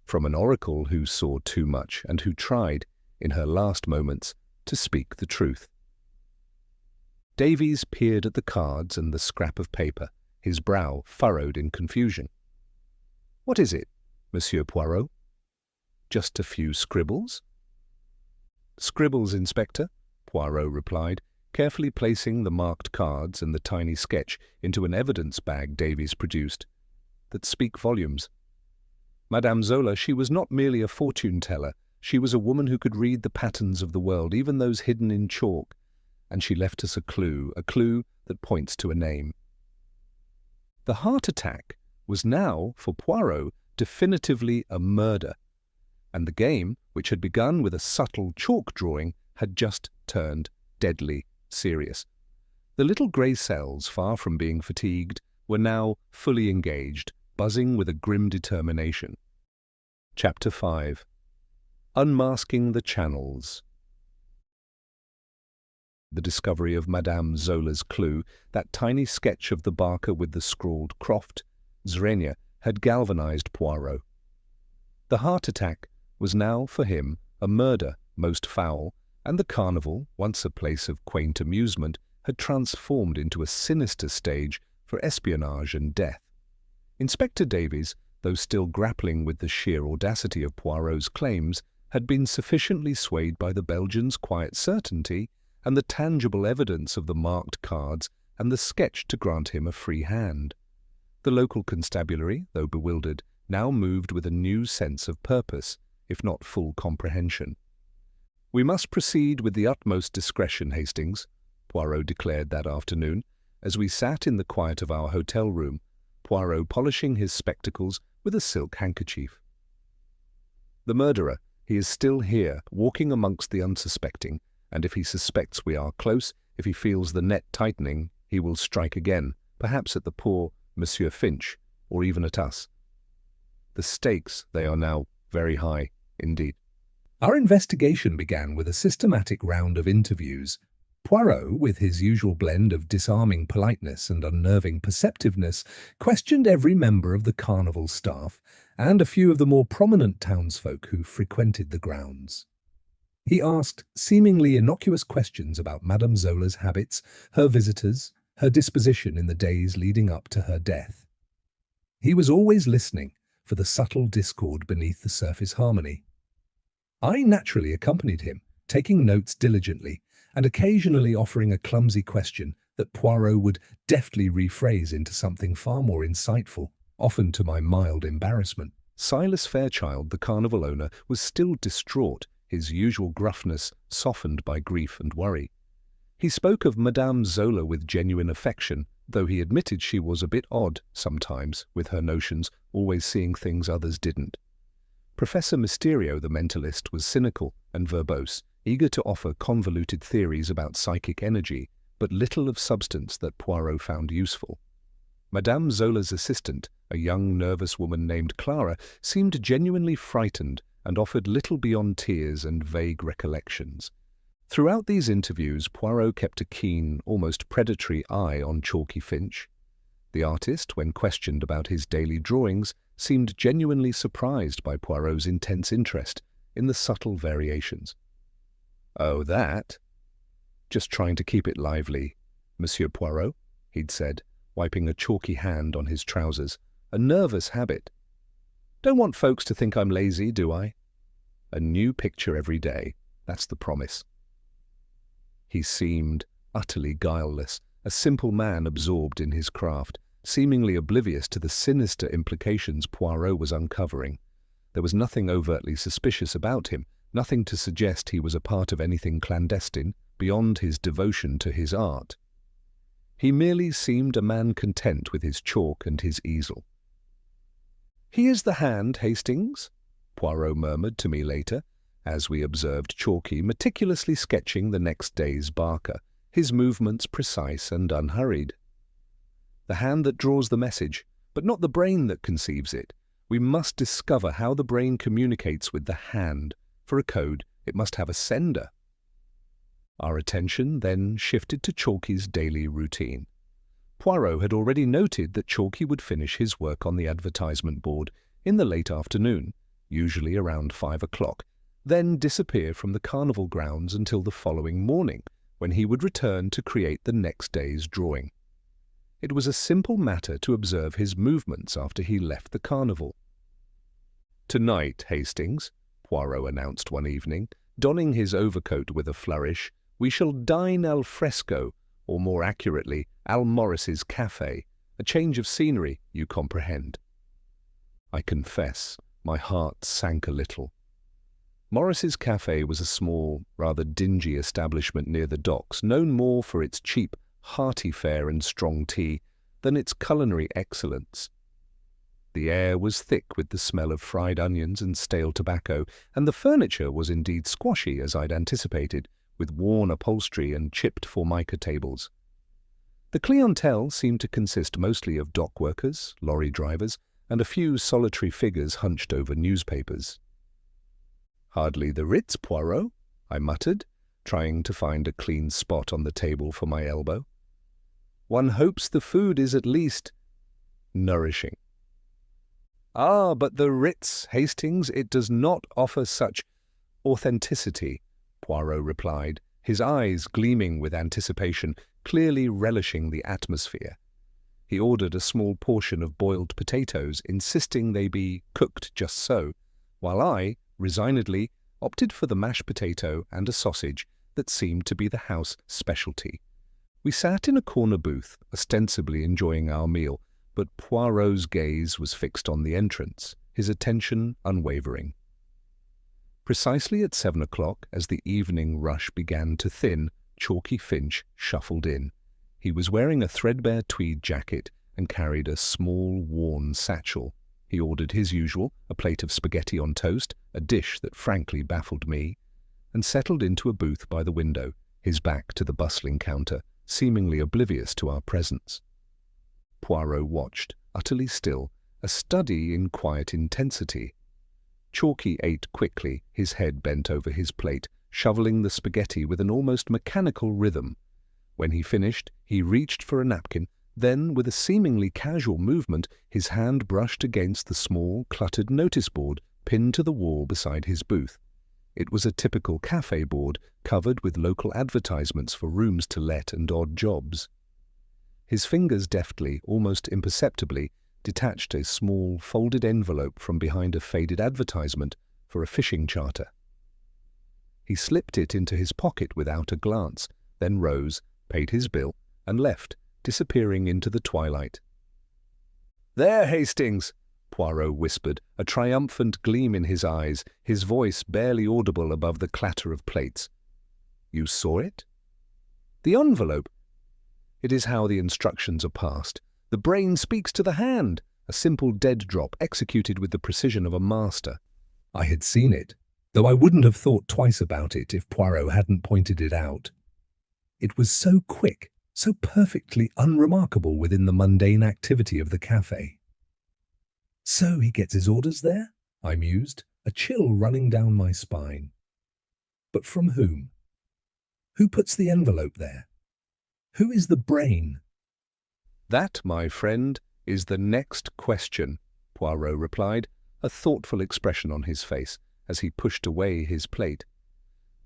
From an oracle who saw too much and who tried, in her last moments, to speak the truth." Davies peered at the cards and the scrap of paper, his brow furrowed in confusion. "What is it, Monsieur Poirot? Just a few scribbles?" "Scribbles, Inspector," Poirot replied, carefully placing the marked cards and the tiny sketch into an evidence bag Davies produced, "that speak volumes. Madame Zola, she was not merely a fortune-teller, she was a woman who could read the patterns of the world, even those hidden in chalk, and she left us a clue that points to a name." The heart attack was now, for Poirot, definitively a murder, and the game, which had begun with a subtle chalk drawing, had just turned deadly serious. The little grey cells, far from being fatigued, were now fully engaged, buzzing with a grim determination. Chapter 5. Unmasking the Channels. The discovery of Madame Zola's clue, that tiny sketch of the barker with the scrawled Croft, Zrenia, had galvanized Poirot. The heart attack was now, for him, a murder most foul, and the carnival, once a place of quaint amusement, had transformed into a sinister stage for espionage and death. Inspector Davies, though still grappling with the sheer audacity of Poirot's claims, had been sufficiently swayed by the Belgian's quiet certainty and the tangible evidence of the marked cards and the sketch to grant him a free hand. The local constabulary, though bewildered, now moved with a new sense of purpose, if not full comprehension. "We must proceed with the utmost discretion, Hastings," Poirot declared that afternoon, as we sat in the quiet of our hotel room, Poirot polishing his spectacles with a silk handkerchief. "The murderer, he is still here, walking amongst the unsuspecting, and if he suspects we are close, if he feels the net tightening, he will strike again, perhaps at the poor Monsieur Finch, or even at us. The stakes, they are now very high indeed." Our investigation began with a systematic round of interviews. Poirot, with his usual blend of disarming politeness and unnerving perceptiveness, questioned every member of the carnival staff and a few of the more prominent townsfolk who frequented the grounds. He asked seemingly innocuous questions about Madame Zola's habits, her visitors, her disposition in the days leading up to her death. He was always listening for the subtle discord beneath the surface harmony. I naturally accompanied him, taking notes diligently, and occasionally offering a clumsy question that Poirot would deftly rephrase into something far more insightful, often to my mild embarrassment. Silas Fairchild, the carnival owner, was still distraught, his usual gruffness softened by grief and worry. He spoke of Madame Zola with genuine affection, though he admitted she was a bit odd sometimes with her notions, always seeing things others didn't. Professor Mysterio, the mentalist, was cynical and verbose, eager to offer convoluted theories about psychic energy, but little of substance that Poirot found useful. Madame Zola's assistant, a young, nervous woman named Clara, seemed genuinely frightened and offered little beyond tears and vague recollections. Throughout these interviews, Poirot kept a keen, almost predatory eye on Chalky Finch. The artist, when questioned about his daily drawings, seemed genuinely surprised by Poirot's intense interest in the subtle variations. "Oh, that? Just trying to keep it lively, Monsieur Poirot," he'd said, wiping a chalky hand on his trousers. "A nervous habit. Don't want folks to think I'm lazy, do I? A new picture every day, that's the promise." He seemed utterly guileless, a simple man absorbed in his craft, seemingly oblivious to the sinister implications Poirot was uncovering. There was nothing overtly suspicious about him, nothing to suggest he was a part of anything clandestine beyond his devotion to his art. He merely seemed a man content with his chalk and his easel. "He is the hand, Hastings," Poirot murmured to me later, as we observed Chalky meticulously sketching the next day's Barker, his movements precise and unhurried. "The hand that draws the message, but not the brain that conceives it. We must discover how the brain communicates with the hand. For a code, it must have a sender." Our attention then shifted to Chalky's daily routine. Poirot had already noted that Chalky would finish his work on the advertisement board in the late afternoon, usually around 5 o'clock, then disappear from the carnival grounds until the following morning, when he would return to create the next day's drawing. It was a simple matter to observe his movements after he left the carnival. "Tonight, Hastings," Poirot announced one evening, donning his overcoat with a flourish, "we shall dine al fresco, or more accurately, Al Morris's Café, a change of scenery, you comprehend." I confess, my heart sank a little. Morris's Café was a small, rather dingy establishment near the docks, known more for its cheap, hearty fare and strong tea than its culinary excellence. The air was thick with the smell of fried onions and stale tobacco, and the furniture was indeed squashy, as I'd anticipated, with worn upholstery and chipped formica tables. The clientele seemed to consist mostly of dock workers, lorry drivers, and a few solitary figures hunched over newspapers. "Hardly the Ritz, Poirot," I muttered, trying to find a clean spot on the table for my elbow. "One hopes the food is at least nourishing." "Ah, but the Ritz, Hastings, it does not offer such authenticity," Poirot replied, his eyes gleaming with anticipation, clearly relishing the atmosphere. He ordered a small portion of boiled potatoes, insisting they be cooked just so, while I, resignedly, opted for the mashed potato and a sausage that seemed to be the house specialty. We sat in a corner booth, ostensibly enjoying our meal, but Poirot's gaze was fixed on the entrance, his attention unwavering. Precisely at 7 o'clock, as the evening rush began to thin, Chalky Finch shuffled in. He was wearing a threadbare tweed jacket and carried a small, worn satchel. He ordered his usual, a plate of spaghetti on toast, a dish that frankly baffled me, and settled into a booth by the window, his back to the bustling counter, seemingly oblivious to our presence. Poirot watched, utterly still, a study in quiet intensity. Chalky ate quickly, his head bent over his plate, shoveling the spaghetti with an almost mechanical rhythm. When he finished, he reached for a napkin, then, with a seemingly casual movement, his hand brushed against the small, cluttered notice board pinned to the wall beside his booth. It was a typical cafe board, covered with local advertisements for rooms to let and odd jobs. His fingers deftly, almost imperceptibly, detached a small, folded envelope from behind a faded advertisement for a fishing charter. He slipped it into his pocket without a glance, then rose, paid his bill, and left, disappearing into the twilight. "There, Hastings," Poirot whispered, a triumphant gleam in his eyes, his voice barely audible above the clatter of plates. "You saw it?" "The envelope?" It is how the instructions are passed. The brain speaks to the hand, a simple dead drop executed with the precision of a master. I had seen it, though I wouldn't have thought twice about it if Poirot hadn't pointed it out. It was so quick, so perfectly unremarkable within the mundane activity of the cafe. So he gets his orders there? I mused, a chill running down my spine. But from whom? Who puts the envelope there? Who is the brain? That, my friend, is the next question, Poirot replied, a thoughtful expression on his face as he pushed away his plate.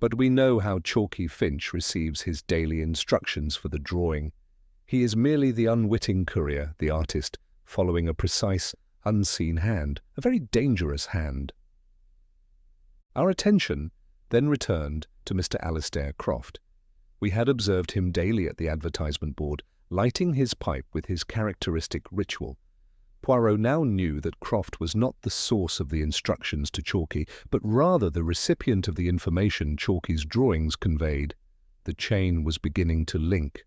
But we know how Chalky Finch receives his daily instructions for the drawing. He is merely the unwitting courier, the artist, following a precise, unseen hand, a very dangerous hand. Our attention then returned to Mr. Alistair Croft. We had observed him daily at the advertisement board, lighting his pipe with his characteristic ritual. Poirot now knew that Croft was not the source of the instructions to Chalky, but rather the recipient of the information Chalky's drawings conveyed. The chain was beginning to link.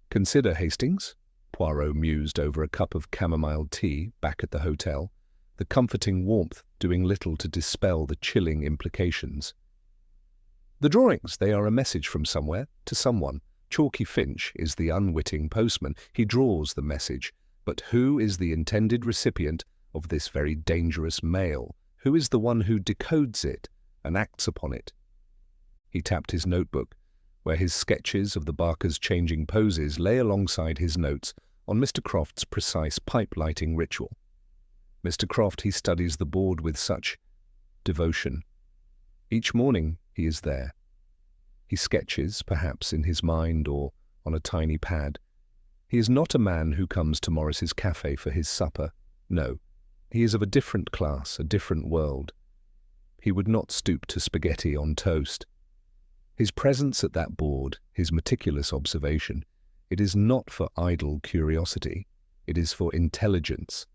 "Consider, Hastings," Poirot mused over a cup of chamomile tea back at the hotel, the comforting warmth doing little to dispel the chilling implications. "The drawings, they are a message from somewhere to someone. Chalky Finch is the unwitting postman. He draws the message. But who is the intended recipient of this very dangerous mail? Who is the one who decodes it and acts upon it?" He tapped his notebook, where his sketches of the Barkers' changing poses lay alongside his notes on Mr. Croft's precise pipe-lighting ritual. Mr. Croft, he studies the board with such devotion. Each morning he is there. He sketches, perhaps in his mind or on a tiny pad. He is not a man who comes to Morris's cafe for his supper. No, he is of a different class, a different world. He would not stoop to spaghetti on toast. His presence at that board, his meticulous observation, it is not for idle curiosity. It is for intelligence.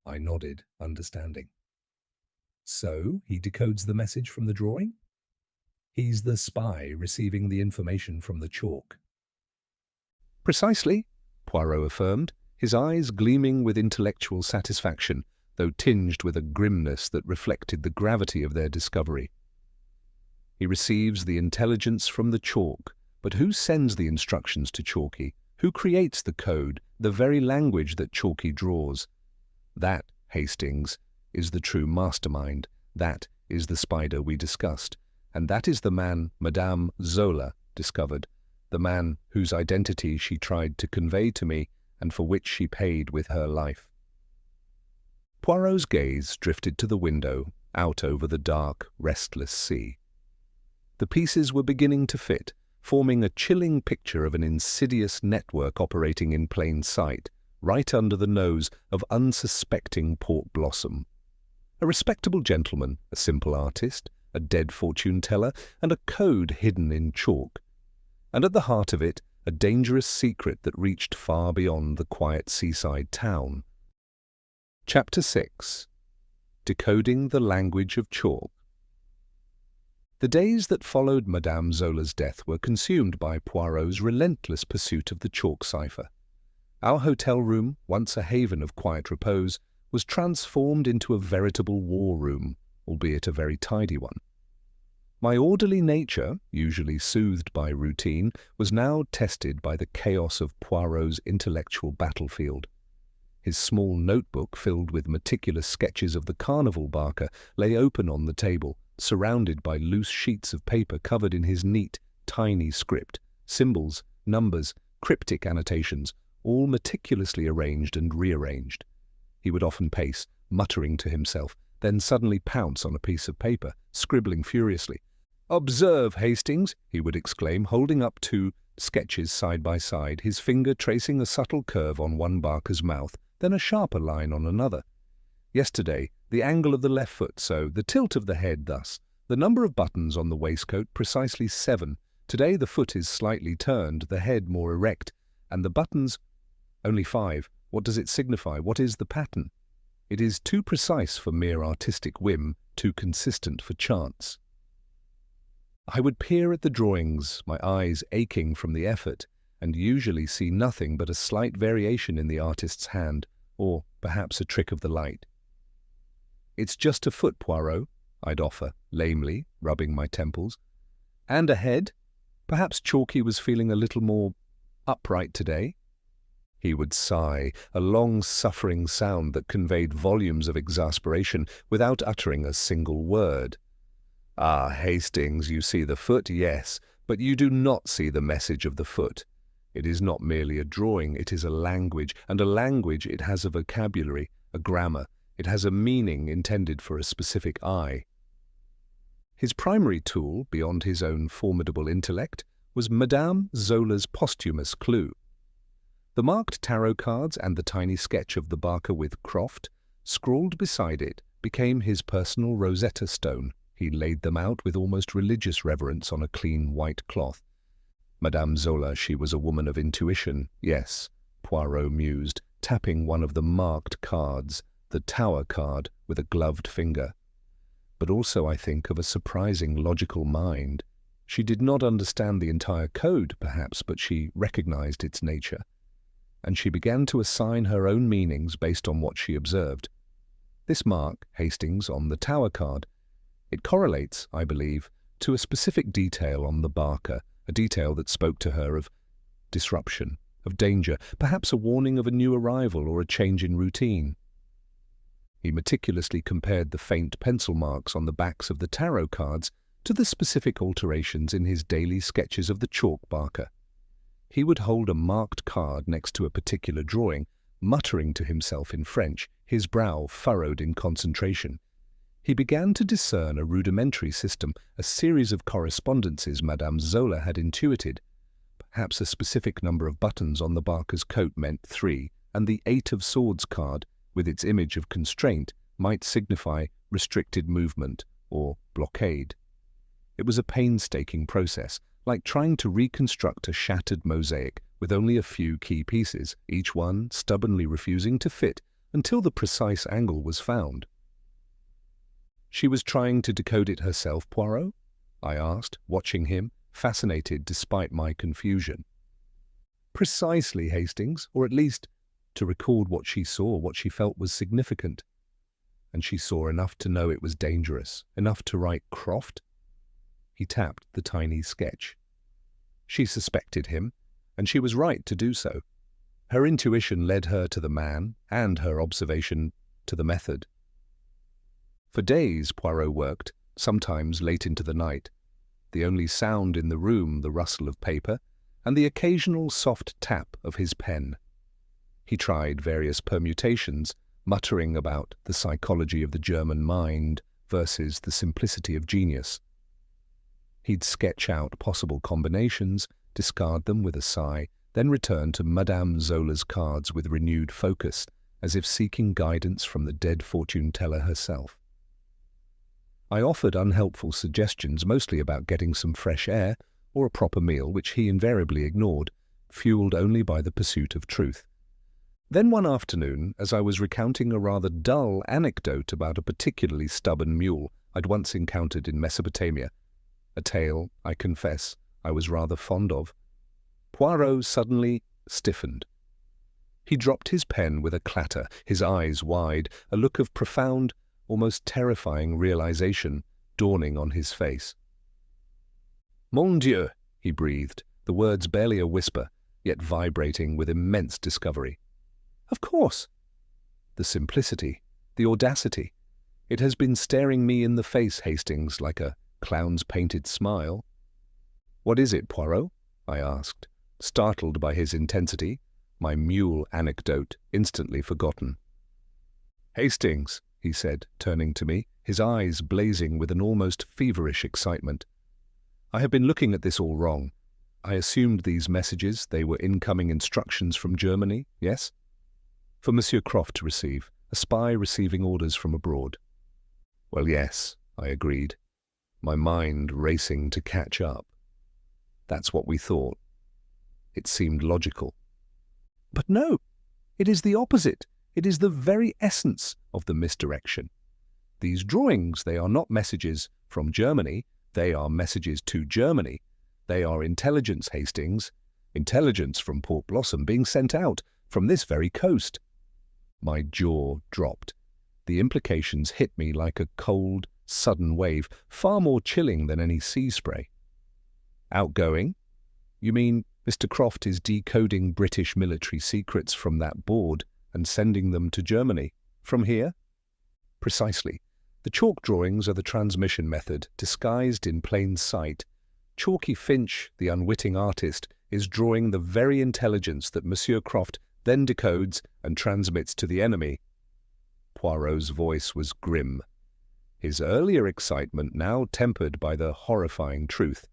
I nodded, understanding. So he decodes the message from the drawing? He's the spy receiving the information from the chalk. "Precisely," Poirot affirmed, his eyes gleaming with intellectual satisfaction, though tinged with a grimness that reflected the gravity of their discovery. He receives the intelligence from the chalk, but who sends the instructions to Chalky? Who creates the code, the very language that Chalky draws? That, Hastings, is the true mastermind. That is the spider we discussed. And that is the man Madame Zola discovered, the man whose identity she tried to convey to me and for which she paid with her life. Poirot's gaze drifted to the window, out over the dark, restless sea. The pieces were beginning to fit, forming a chilling picture of an insidious network operating in plain sight, right under the nose of unsuspecting Port Blossom. A respectable gentleman, a simple artist, a dead fortune-teller, and a code hidden in chalk. And at the heart of it, a dangerous secret that reached far beyond the quiet seaside town. Chapter 6. Decoding the Language of Chalk. The days that followed Madame Zola's death were consumed by Poirot's relentless pursuit of the chalk cipher. Our hotel room, once a haven of quiet repose, was transformed into a veritable war room, albeit a very tidy one. My orderly nature, usually soothed by routine, was now tested by the chaos of Poirot's intellectual battlefield. His small notebook, filled with meticulous sketches of the carnival Barker, lay open on the table, surrounded by loose sheets of paper covered in his neat, tiny script, symbols, numbers, cryptic annotations, all meticulously arranged and rearranged. He would often pace, muttering to himself, then suddenly pounce on a piece of paper, scribbling furiously. "Observe, Hastings," he would exclaim, holding up two sketches side by side, his finger tracing a subtle curve on one Barker's mouth, then a sharper line on another. Yesterday, the angle of the left foot so, the tilt of the head thus, the number of buttons on the waistcoat precisely 7. Today the foot is slightly turned, the head more erect, and the buttons only 5. What does it signify? What is the pattern? It is too precise for mere artistic whim, too consistent for chance. I would peer at the drawings, my eyes aching from the effort, and usually see nothing but a slight variation in the artist's hand, or perhaps a trick of the light. "It's just a foot, Poirot," I'd offer, lamely, rubbing my temples. "And a head. Perhaps Chalky was feeling a little more upright today." He would sigh, a long, suffering sound that conveyed volumes of exasperation without uttering a single word. "Ah, Hastings, you see the foot, yes, but you do not see the message of the foot. It is not merely a drawing, it is a language, and a language it has a vocabulary, a grammar, it has a meaning intended for a specific eye." His primary tool, beyond his own formidable intellect, was Madame Zola's posthumous clue. The marked tarot cards and the tiny sketch of the Barker with Croft, scrawled beside it, became his personal Rosetta Stone. He laid them out with almost religious reverence on a clean white cloth. Madame Zola, she was a woman of intuition, yes, Poirot mused, tapping one of the marked cards, the Tower card, with a gloved finger. But also, I think, of a surprising logical mind. She did not understand the entire code, perhaps, but she recognized its nature. And she began to assign her own meanings based on what she observed. This mark, Hastings, on the Tower card, it correlates, I believe, to a specific detail on the Barker, a detail that spoke to her of disruption, of danger, perhaps a warning of a new arrival or a change in routine. He meticulously compared the faint pencil marks on the backs of the tarot cards to the specific alterations in his daily sketches of the chalk Barker. He would hold a marked card next to a particular drawing, muttering to himself in French, his brow furrowed in concentration. He began to discern a rudimentary system, a series of correspondences Madame Zola had intuited. Perhaps a specific number of buttons on the Barker's coat meant 3, and the 8 of Swords card, with its image of constraint, might signify restricted movement or blockade. It was a painstaking process, like trying to reconstruct a shattered mosaic with only a few key pieces, each one stubbornly refusing to fit until the precise angle was found. "She was trying to decode it herself, Poirot?" I asked, watching him, fascinated despite my confusion. "Precisely, Hastings, or at least to record what she saw, what she felt was significant. And she saw enough to know it was dangerous, enough to write Croft?" He tapped the tiny sketch. "She suspected him, and she was right to do so. Her intuition led her to the man, and her observation to the method." For days Poirot worked, sometimes late into the night. The only sound in the room the rustle of paper, and the occasional soft tap of his pen. He tried various permutations, muttering about the psychology of the German mind versus the simplicity of genius. He'd sketch out possible combinations, discard them with a sigh, then return to Madame Zola's cards with renewed focus, as if seeking guidance from the dead fortune-teller herself. I offered unhelpful suggestions, mostly about getting some fresh air or a proper meal, which he invariably ignored, fueled only by the pursuit of truth. Then one afternoon, as I was recounting a rather dull anecdote about a particularly stubborn mule I'd once encountered in Mesopotamia, a tale, I confess, I was rather fond of, Poirot suddenly stiffened. He dropped his pen with a clatter, his eyes wide, a look of profound, almost terrifying realization dawning on his face. "Mon Dieu," he breathed, the words barely a whisper, yet vibrating with immense discovery. "Of course." The simplicity, the audacity. It has been staring me in the face, Hastings, like a clown's painted smile. "What is it, Poirot?" I asked, startled by his intensity, my mule anecdote instantly forgotten. "Hastings," he said, turning to me, his eyes blazing with an almost feverish excitement. "I have been looking at this all wrong. I assumed these messages, they were incoming instructions from Germany, yes? For Monsieur Croft to receive, a spy receiving orders from abroad." "Well, yes," I agreed, my mind racing to catch up. That's what we thought. It seemed logical. "But no, it is the opposite. It is the very essence of the misdirection. These drawings, they are not messages from Germany, they are messages to Germany. They are intelligence, Hastings. Intelligence from Port Blossom being sent out from this very coast. My jaw dropped. The implications hit me like a cold, sudden wave, far more chilling than any sea spray. Outgoing? You mean Mr. Croft is decoding British military secrets from that board and sending them to Germany? From here? Precisely. The chalk drawings are the transmission method, disguised in plain sight. Chalky Finch, the unwitting artist, is drawing the very intelligence that Monsieur Croft then decodes and transmits to the enemy. Poirot's voice was grim, his earlier excitement now tempered by the horrifying truth.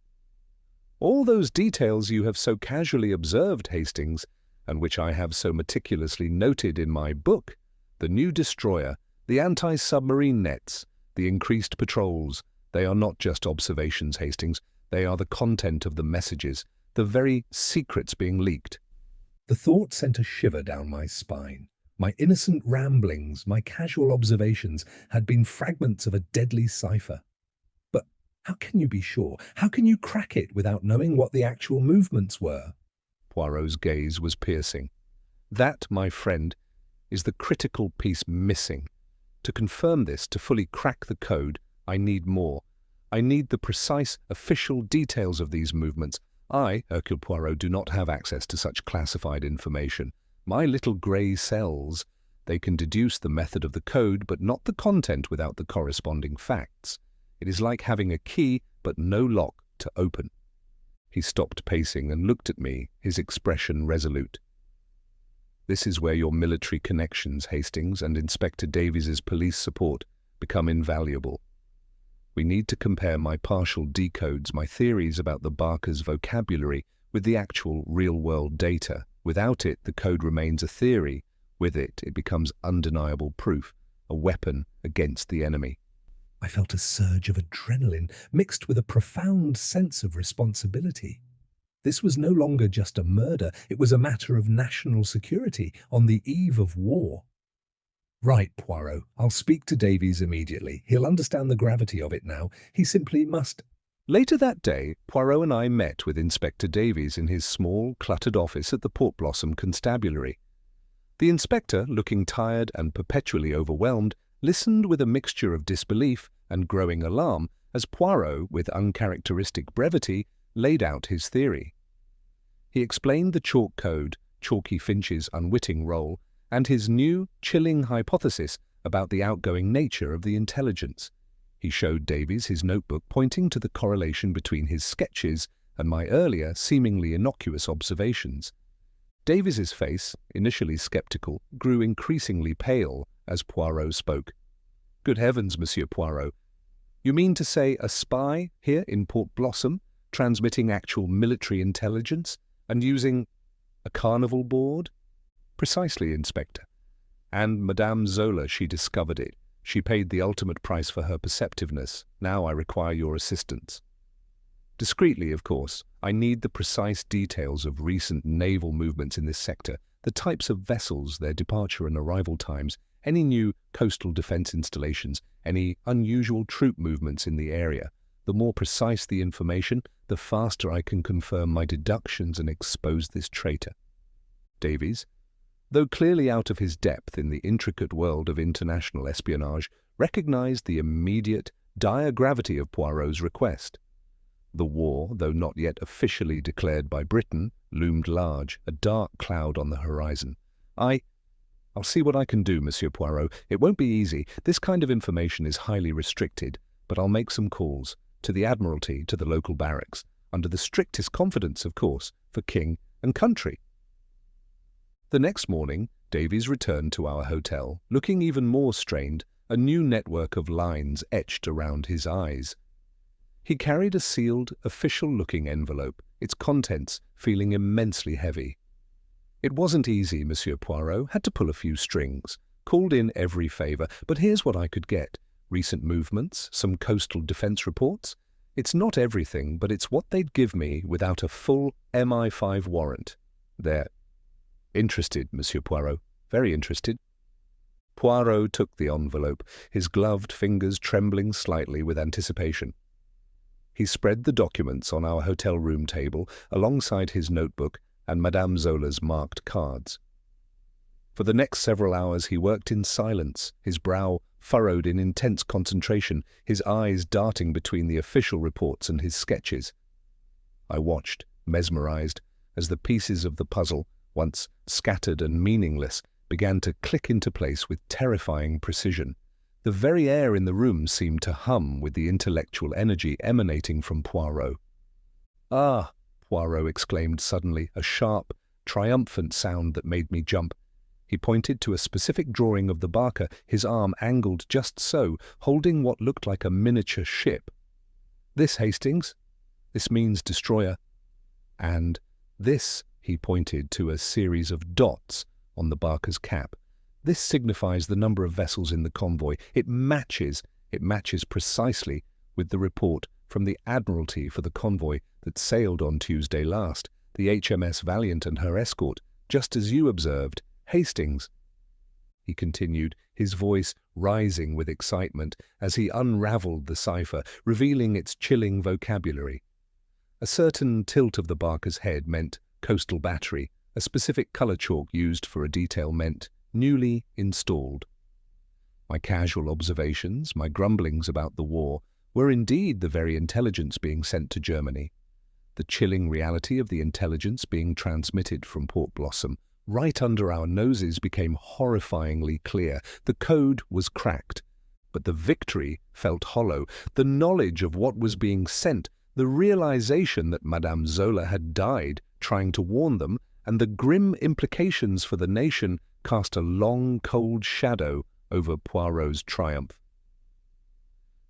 All those details you have so casually observed, Hastings, and which I have so meticulously noted in my book, the new destroyer, the anti-submarine nets, the increased patrols, they are not just observations, Hastings, they are the content of the messages, the very secrets being leaked. The thought sent a shiver down my spine. My innocent ramblings, my casual observations had been fragments of a deadly cipher. But how can you be sure? How can you crack it without knowing what the actual movements were? Poirot's gaze was piercing. That, my friend, is the critical piece missing. To confirm this, to fully crack the code, I need more. I need the precise, official details of these movements. I, Hercule Poirot, do not have access to such classified information. My little grey cells, they can deduce the method of the code, but not the content without the corresponding facts. It is like having a key, but no lock to open. He stopped pacing and looked at me, his expression resolute. This is where your military connections, Hastings, and Inspector Davies's police support become invaluable. We need to compare my partial decodes, my theories about the Barker's vocabulary, with the actual real-world data. Without it, the code remains a theory. With it, it becomes undeniable proof, a weapon against the enemy. I felt a surge of adrenaline mixed with a profound sense of responsibility. This was no longer just a murder, it was a matter of national security on the eve of war. Right, Poirot, I'll speak to Davies immediately. He'll understand the gravity of it now. He simply must. Later that day, Poirot and I met with Inspector Davies in his small, cluttered office at the Port Blossom Constabulary. The inspector, looking tired and perpetually overwhelmed, listened with a mixture of disbelief and growing alarm as Poirot, with uncharacteristic brevity, laid out his theory. He explained the chalk code, Chalky Finch's unwitting role, and his new, chilling hypothesis about the outgoing nature of the intelligence. He showed Davies his notebook pointing to the correlation between his sketches and my earlier, seemingly innocuous observations. Davies's face, initially sceptical, grew increasingly pale as Poirot spoke. Good heavens, Monsieur Poirot. You mean to say a spy here in Port Blossom, transmitting actual military intelligence and using a carnival board? Precisely, Inspector. And Madame Zola, she discovered it. She paid the ultimate price for her perceptiveness. Now I require your assistance. Discreetly, of course, I need the precise details of recent naval movements in this sector, the types of vessels, their departure and arrival times, any new coastal defense installations, any unusual troop movements in the area. The more precise the information, the faster I can confirm my deductions and expose this traitor. Davies, though clearly out of his depth in the intricate world of international espionage, recognized the immediate, dire gravity of Poirot's request. The war, though not yet officially declared by Britain, loomed large, a dark cloud on the horizon. I'll see what I can do, Monsieur Poirot. It won't be easy. This kind of information is highly restricted, but I'll make some calls, to the Admiralty, to the local barracks, under the strictest confidence, of course, for king and country. The next morning, Davies returned to our hotel, looking even more strained, a new network of lines etched around his eyes. He carried a sealed, official-looking envelope, its contents feeling immensely heavy. It wasn't easy, Monsieur Poirot, had to pull a few strings, called in every favour, but here's what I could get. Recent movements, some coastal defence reports. It's not everything, but it's what they'd give me without a full MI5 warrant. They're interested, Monsieur Poirot, very interested. Poirot took the envelope, his gloved fingers trembling slightly with anticipation. He spread the documents on our hotel room table alongside his notebook and Madame Zola's marked cards. For the next several hours he worked in silence, his brow furrowed in intense concentration, his eyes darting between the official reports and his sketches. I watched, mesmerized, as the pieces of the puzzle, once scattered and meaningless, began to click into place with terrifying precision. The very air in the room seemed to hum with the intellectual energy emanating from Poirot. "Ah!" Poirot exclaimed suddenly, a sharp, triumphant sound that made me jump. He pointed to a specific drawing of the Barker, his arm angled just so, holding what looked like a miniature ship. "This, Hastings? This means destroyer. And this," he pointed to a series of dots on the Barker's cap. "This signifies the number of vessels in the convoy. It matches precisely with the report from the Admiralty for the convoy that sailed on Tuesday last, the HMS Valiant and her escort, just as you observed, Hastings," he continued, his voice rising with excitement as he unravelled the cipher, revealing its chilling vocabulary. A certain tilt of the Barker's head meant coastal battery, a specific colour chalk used for a detail meant newly installed. My casual observations, my grumblings about the war, were indeed the very intelligence being sent to Germany. The chilling reality of the intelligence being transmitted from Port Blossom right under our noses became horrifyingly clear. The code was cracked, but the victory felt hollow. The knowledge of what was being sent, the realization that Madame Zola had died trying to warn them, and the grim implications for the nation cast a long, cold shadow over Poirot's triumph.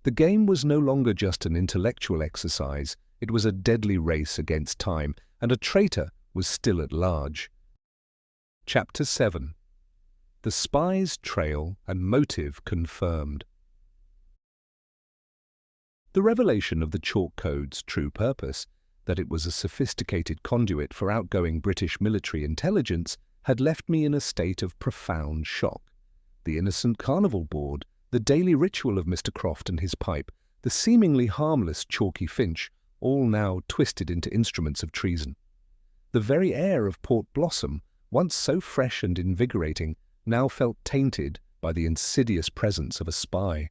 The game was no longer just an intellectual exercise, it was a deadly race against time, and a traitor was still at large. Chapter 7. The Spy's Trail and Motive Confirmed. The revelation of the chalk code's true purpose, that it was a sophisticated conduit for outgoing British military intelligence, had left me in a state of profound shock. The innocent carnival board, the daily ritual of Mr. Croft and his pipe, the seemingly harmless Chalky Finch, all now twisted into instruments of treason. The very air of Port Blossom, once so fresh and invigorating, now felt tainted by the insidious presence of a spy.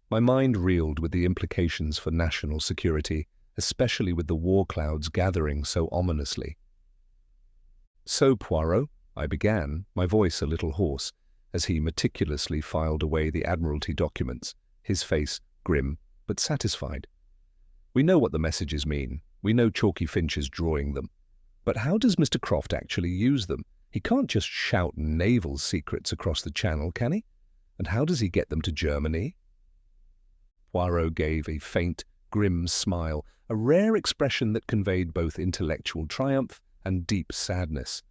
My mind reeled with the implications for national security, especially with the war clouds gathering so ominously. "So, Poirot," I began, my voice a little hoarse, as he meticulously filed away the Admiralty documents, his face grim but satisfied. "We know what the messages mean. We know Chalky Finch is drawing them. But how does Mr. Croft actually use them? He can't just shout naval secrets across the Channel, can he? And how does he get them to Germany?" Poirot gave a faint, grim smile, a rare expression that conveyed both intellectual triumph and deep sadness.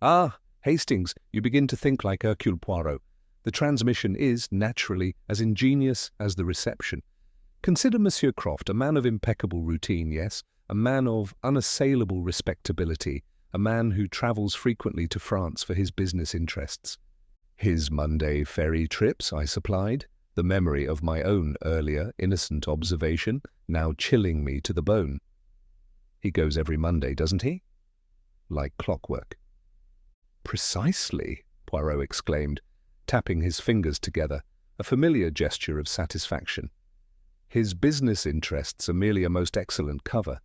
"Ah, Hastings, you begin to think like Hercule Poirot. The transmission is, naturally, as ingenious as the reception. Consider Monsieur Croft a man of impeccable routine, yes, a man of unassailable respectability, a man who travels frequently to France for his business interests. His Monday ferry trips, I supplied, the memory of my own earlier, innocent observation now chilling me to the bone. He goes every Monday, doesn't he? Like clockwork." "Precisely," Poirot exclaimed, tapping his fingers together, a familiar gesture of satisfaction. "His business interests are merely a most excellent cover.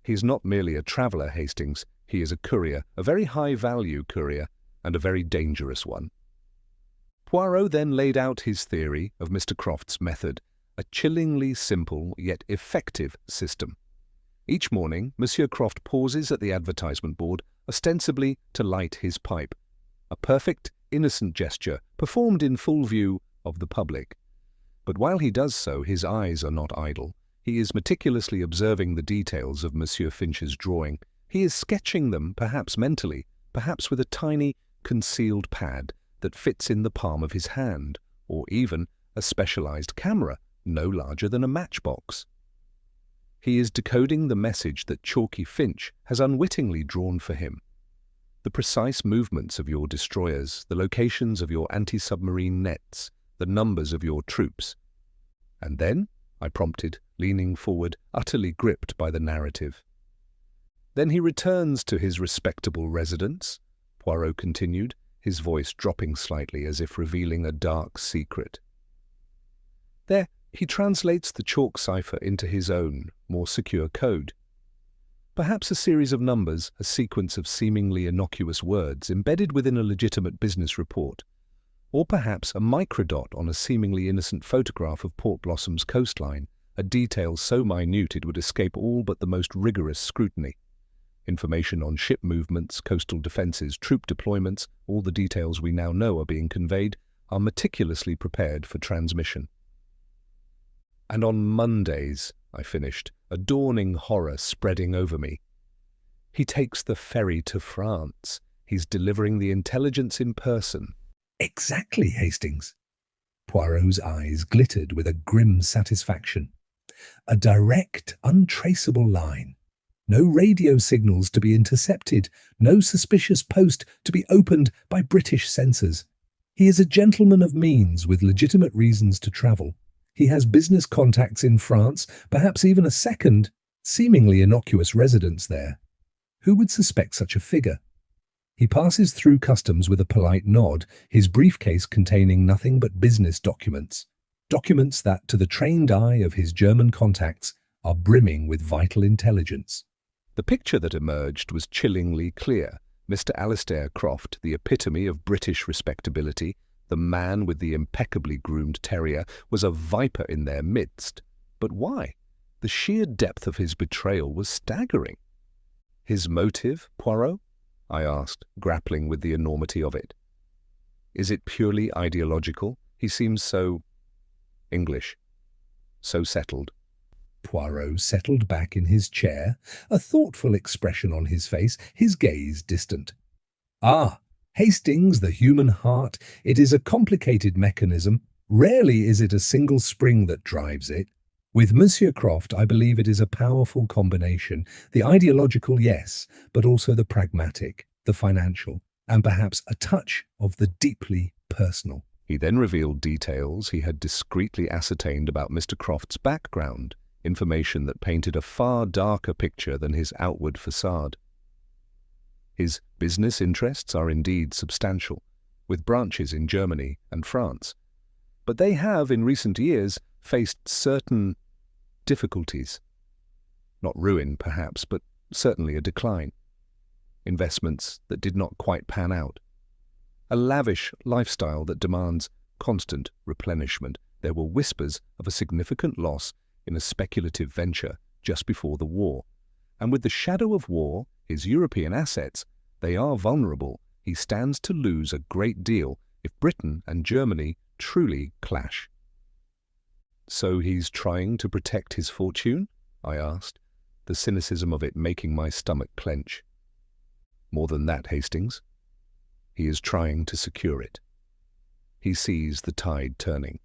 He is not merely a traveller, Hastings. He is a courier, a very high-value courier, and a very dangerous one." Poirot then laid out his theory of Mr. Croft's method, a chillingly simple yet effective system. Each morning, Monsieur Croft pauses at the advertisement board, ostensibly to light his pipe, a perfect, innocent gesture performed in full view of the public. But while he does so, his eyes are not idle. He is meticulously observing the details of Monsieur Finch's drawing. He is sketching them, perhaps mentally, perhaps with a tiny, concealed pad that fits in the palm of his hand, or even a specialized camera, no larger than a matchbox. He is decoding the message that Chalky Finch has unwittingly drawn for him. The precise movements of your destroyers, the locations of your anti-submarine nets, the numbers of your troops. "And then?" I prompted, leaning forward, utterly gripped by the narrative. Then he returns to his respectable residence, Poirot continued, his voice dropping slightly as if revealing a dark secret. There, he translates the chalk cipher into his own, more secure code. Perhaps a series of numbers, a sequence of seemingly innocuous words embedded within a legitimate business report, or perhaps a microdot on a seemingly innocent photograph of Port Blossom's coastline, a detail so minute it would escape all but the most rigorous scrutiny. Information on ship movements, coastal defences, troop deployments, all the details we now know are being conveyed, are meticulously prepared for transmission. And on Mondays, I finished, a dawning horror spreading over me. He takes the ferry to France. He's delivering the intelligence in person. Exactly, Hastings. Poirot's eyes glittered with a grim satisfaction. A direct, untraceable line. No radio signals to be intercepted, no suspicious post to be opened by British censors. He is a gentleman of means with legitimate reasons to travel. He has business contacts in France, perhaps even a second, seemingly innocuous residence there. Who would suspect such a figure? He passes through customs with a polite nod, his briefcase containing nothing but business documents. Documents that, to the trained eye of his German contacts, are brimming with vital intelligence. The picture that emerged was chillingly clear. Mr. Alistair Croft, the epitome of British respectability, the man with the impeccably groomed terrier, was a viper in their midst. But why? The sheer depth of his betrayal was staggering. His motive, Poirot? I asked, grappling with the enormity of it. Is it purely ideological? He seems so English, so settled. Poirot settled back in his chair, a thoughtful expression on his face, his gaze distant. Ah, Hastings, the human heart, it is a complicated mechanism. Rarely is it a single spring that drives it. With Monsieur Croft, I believe it is a powerful combination. The ideological, yes, but also the pragmatic, the financial, and perhaps a touch of the deeply personal. He then revealed details he had discreetly ascertained about Mr. Croft's background, information that painted a far darker picture than his outward facade. His business interests are indeed substantial, with branches in Germany and France, but they have, in recent years, faced certain difficulties. Not ruin, perhaps, but certainly a decline. Investments that did not quite pan out. A lavish lifestyle that demands constant replenishment. There were whispers of a significant loss in a speculative venture just before the war. And with the shadow of war, his European assets, they are vulnerable. He stands to lose a great deal if Britain and Germany truly clash. So he's trying to protect his fortune? I asked, the cynicism of it making my stomach clench. More than that, Hastings. He is trying to secure it. He sees the tide turning.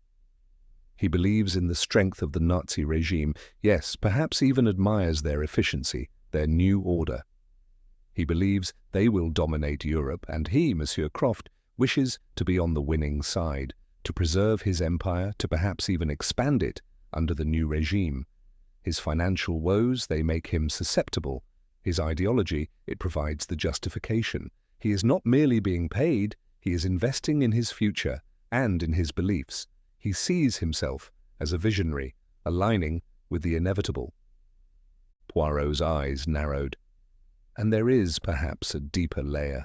He believes in the strength of the Nazi regime, yes, perhaps even admires their efficiency, their new order. He believes they will dominate Europe, and he, Monsieur Croft, wishes to be on the winning side, to preserve his empire, to perhaps even expand it under the new regime. His financial woes, they make him susceptible. His ideology, it provides the justification. He is not merely being paid, he is investing in his future and in his beliefs. He sees himself as a visionary, aligning with the inevitable. Poirot's eyes narrowed. And there is perhaps a deeper layer.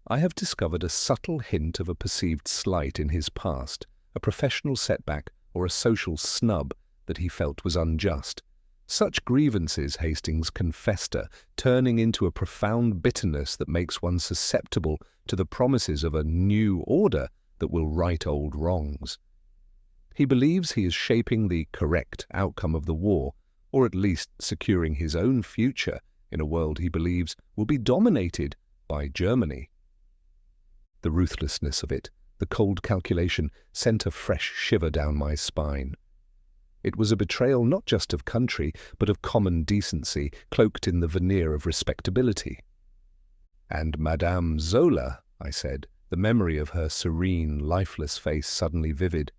I have discovered a subtle hint of a perceived slight in his past, a professional setback or a social snub that he felt was unjust. Such grievances, Hastings, can fester, turning into a profound bitterness that makes one susceptible to the promises of a new order that will right old wrongs. He believes he is shaping the correct outcome of the war, or at least securing his own future in a world he believes will be dominated by Germany. The ruthlessness of it, the cold calculation, sent a fresh shiver down my spine. It was a betrayal not just of country, but of common decency, cloaked in the veneer of respectability. And Madame Zola, I said, the memory of her serene, lifeless face suddenly vivid.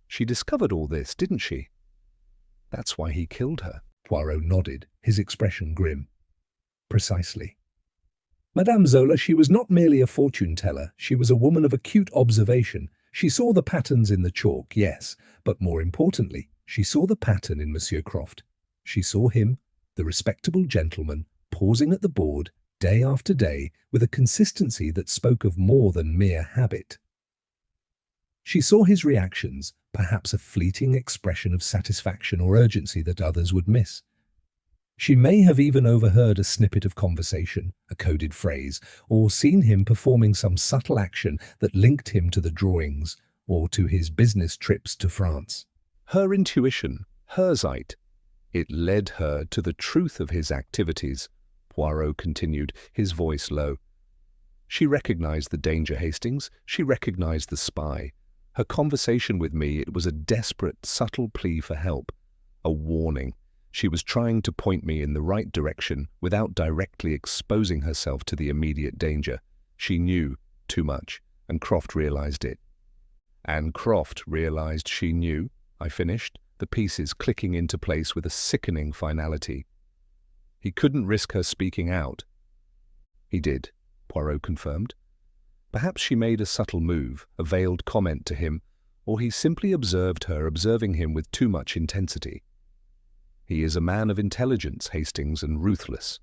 She discovered all this, didn't she? That's why he killed her. Poirot nodded, his expression grim. Precisely. Madame Zola, she was not merely a fortune-teller, she was a woman of acute observation. She saw the patterns in the chalk, yes, but more importantly, she saw the pattern in Monsieur Croft. She saw him, the respectable gentleman, pausing at the board, day after day, with a consistency that spoke of more than mere habit. She saw his reactions, perhaps a fleeting expression of satisfaction or urgency that others would miss. She may have even overheard a snippet of conversation, a coded phrase, or seen him performing some subtle action that linked him to the drawings or to his business trips to France. Her intuition, her sight, it led her to the truth of his activities, Poirot continued, his voice low. She recognized the danger, Hastings. She recognized the spy. Her conversation with me, it was a desperate, subtle plea for help, a warning. She was trying to point me in the right direction without directly exposing herself to the immediate danger. She knew too much, and Croft realized it. And Croft realized she knew, I finished, the pieces clicking into place with a sickening finality. He couldn't risk her speaking out. He did, Poirot confirmed. Perhaps she made a subtle move, a veiled comment to him, or he simply observed her observing him with too much intensity. He is a man of intelligence, Hastings, and ruthless.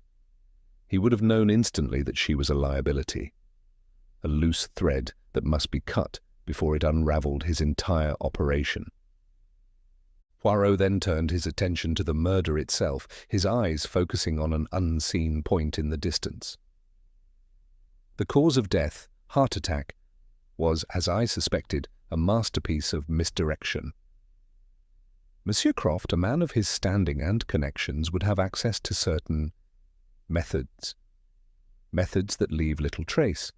He would have known instantly that she was a liability, a loose thread that must be cut before it unraveled his entire operation. Poirot then turned his attention to the murder itself, his eyes focusing on an unseen point in the distance. The cause of death, heart attack, was, as I suspected, a masterpiece of misdirection. Monsieur Croft, a man of his standing and connections, would have access to certain methods that leave little trace.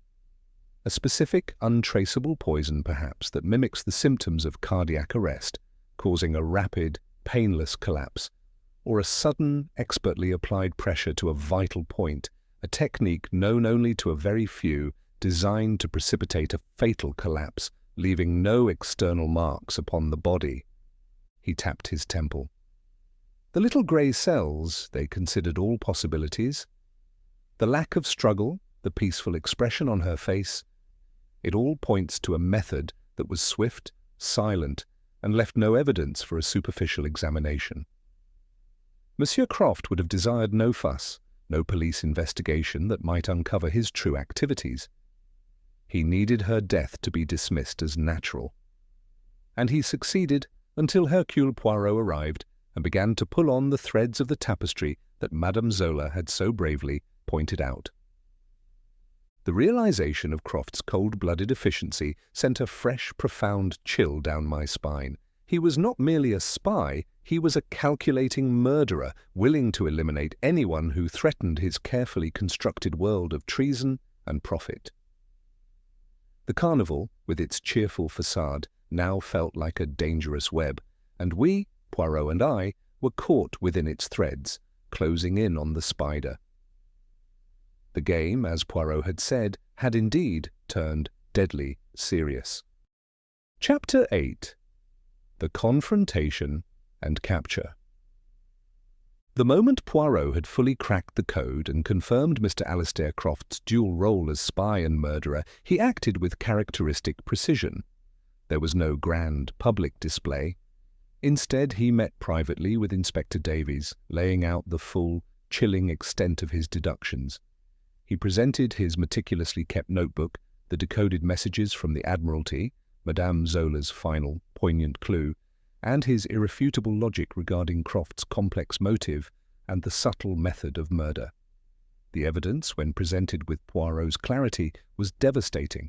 A specific, untraceable poison, perhaps, that mimics the symptoms of cardiac arrest, causing a rapid, painless collapse, or a sudden, expertly applied pressure to a vital point, a technique known only to a very few, designed to precipitate a fatal collapse, leaving no external marks upon the body. He tapped his temple. The little grey cells, they considered all possibilities. The lack of struggle, the peaceful expression on her face, it all points to a method that was swift, silent, and left no evidence for a superficial examination. Monsieur Croft would have desired no fuss, no police investigation that might uncover his true activities. He needed her death to be dismissed as natural. And he succeeded until Hercule Poirot arrived and began to pull on the threads of the tapestry that Madame Zola had so bravely pointed out. The realization of Croft's cold-blooded efficiency sent a fresh, profound chill down my spine. He was not merely a spy, he was a calculating murderer, willing to eliminate anyone who threatened his carefully constructed world of treason and profit. The carnival, with its cheerful facade, now felt like a dangerous web, and we, Poirot and I, were caught within its threads, closing in on the spider. The game, as Poirot had said, had indeed turned deadly serious. Chapter 8. The Confrontation and Capture. The moment Poirot had fully cracked the code and confirmed Mr. Alistair Croft's dual role as spy and murderer, he acted with characteristic precision. There was no grand public display. Instead, he met privately with Inspector Davies, laying out the full, chilling extent of his deductions. He presented his meticulously kept notebook, the decoded messages from the Admiralty, Madame Zola's final, poignant clue, and his irrefutable logic regarding Croft's complex motive and the subtle method of murder. The evidence, when presented with Poirot's clarity, was devastating.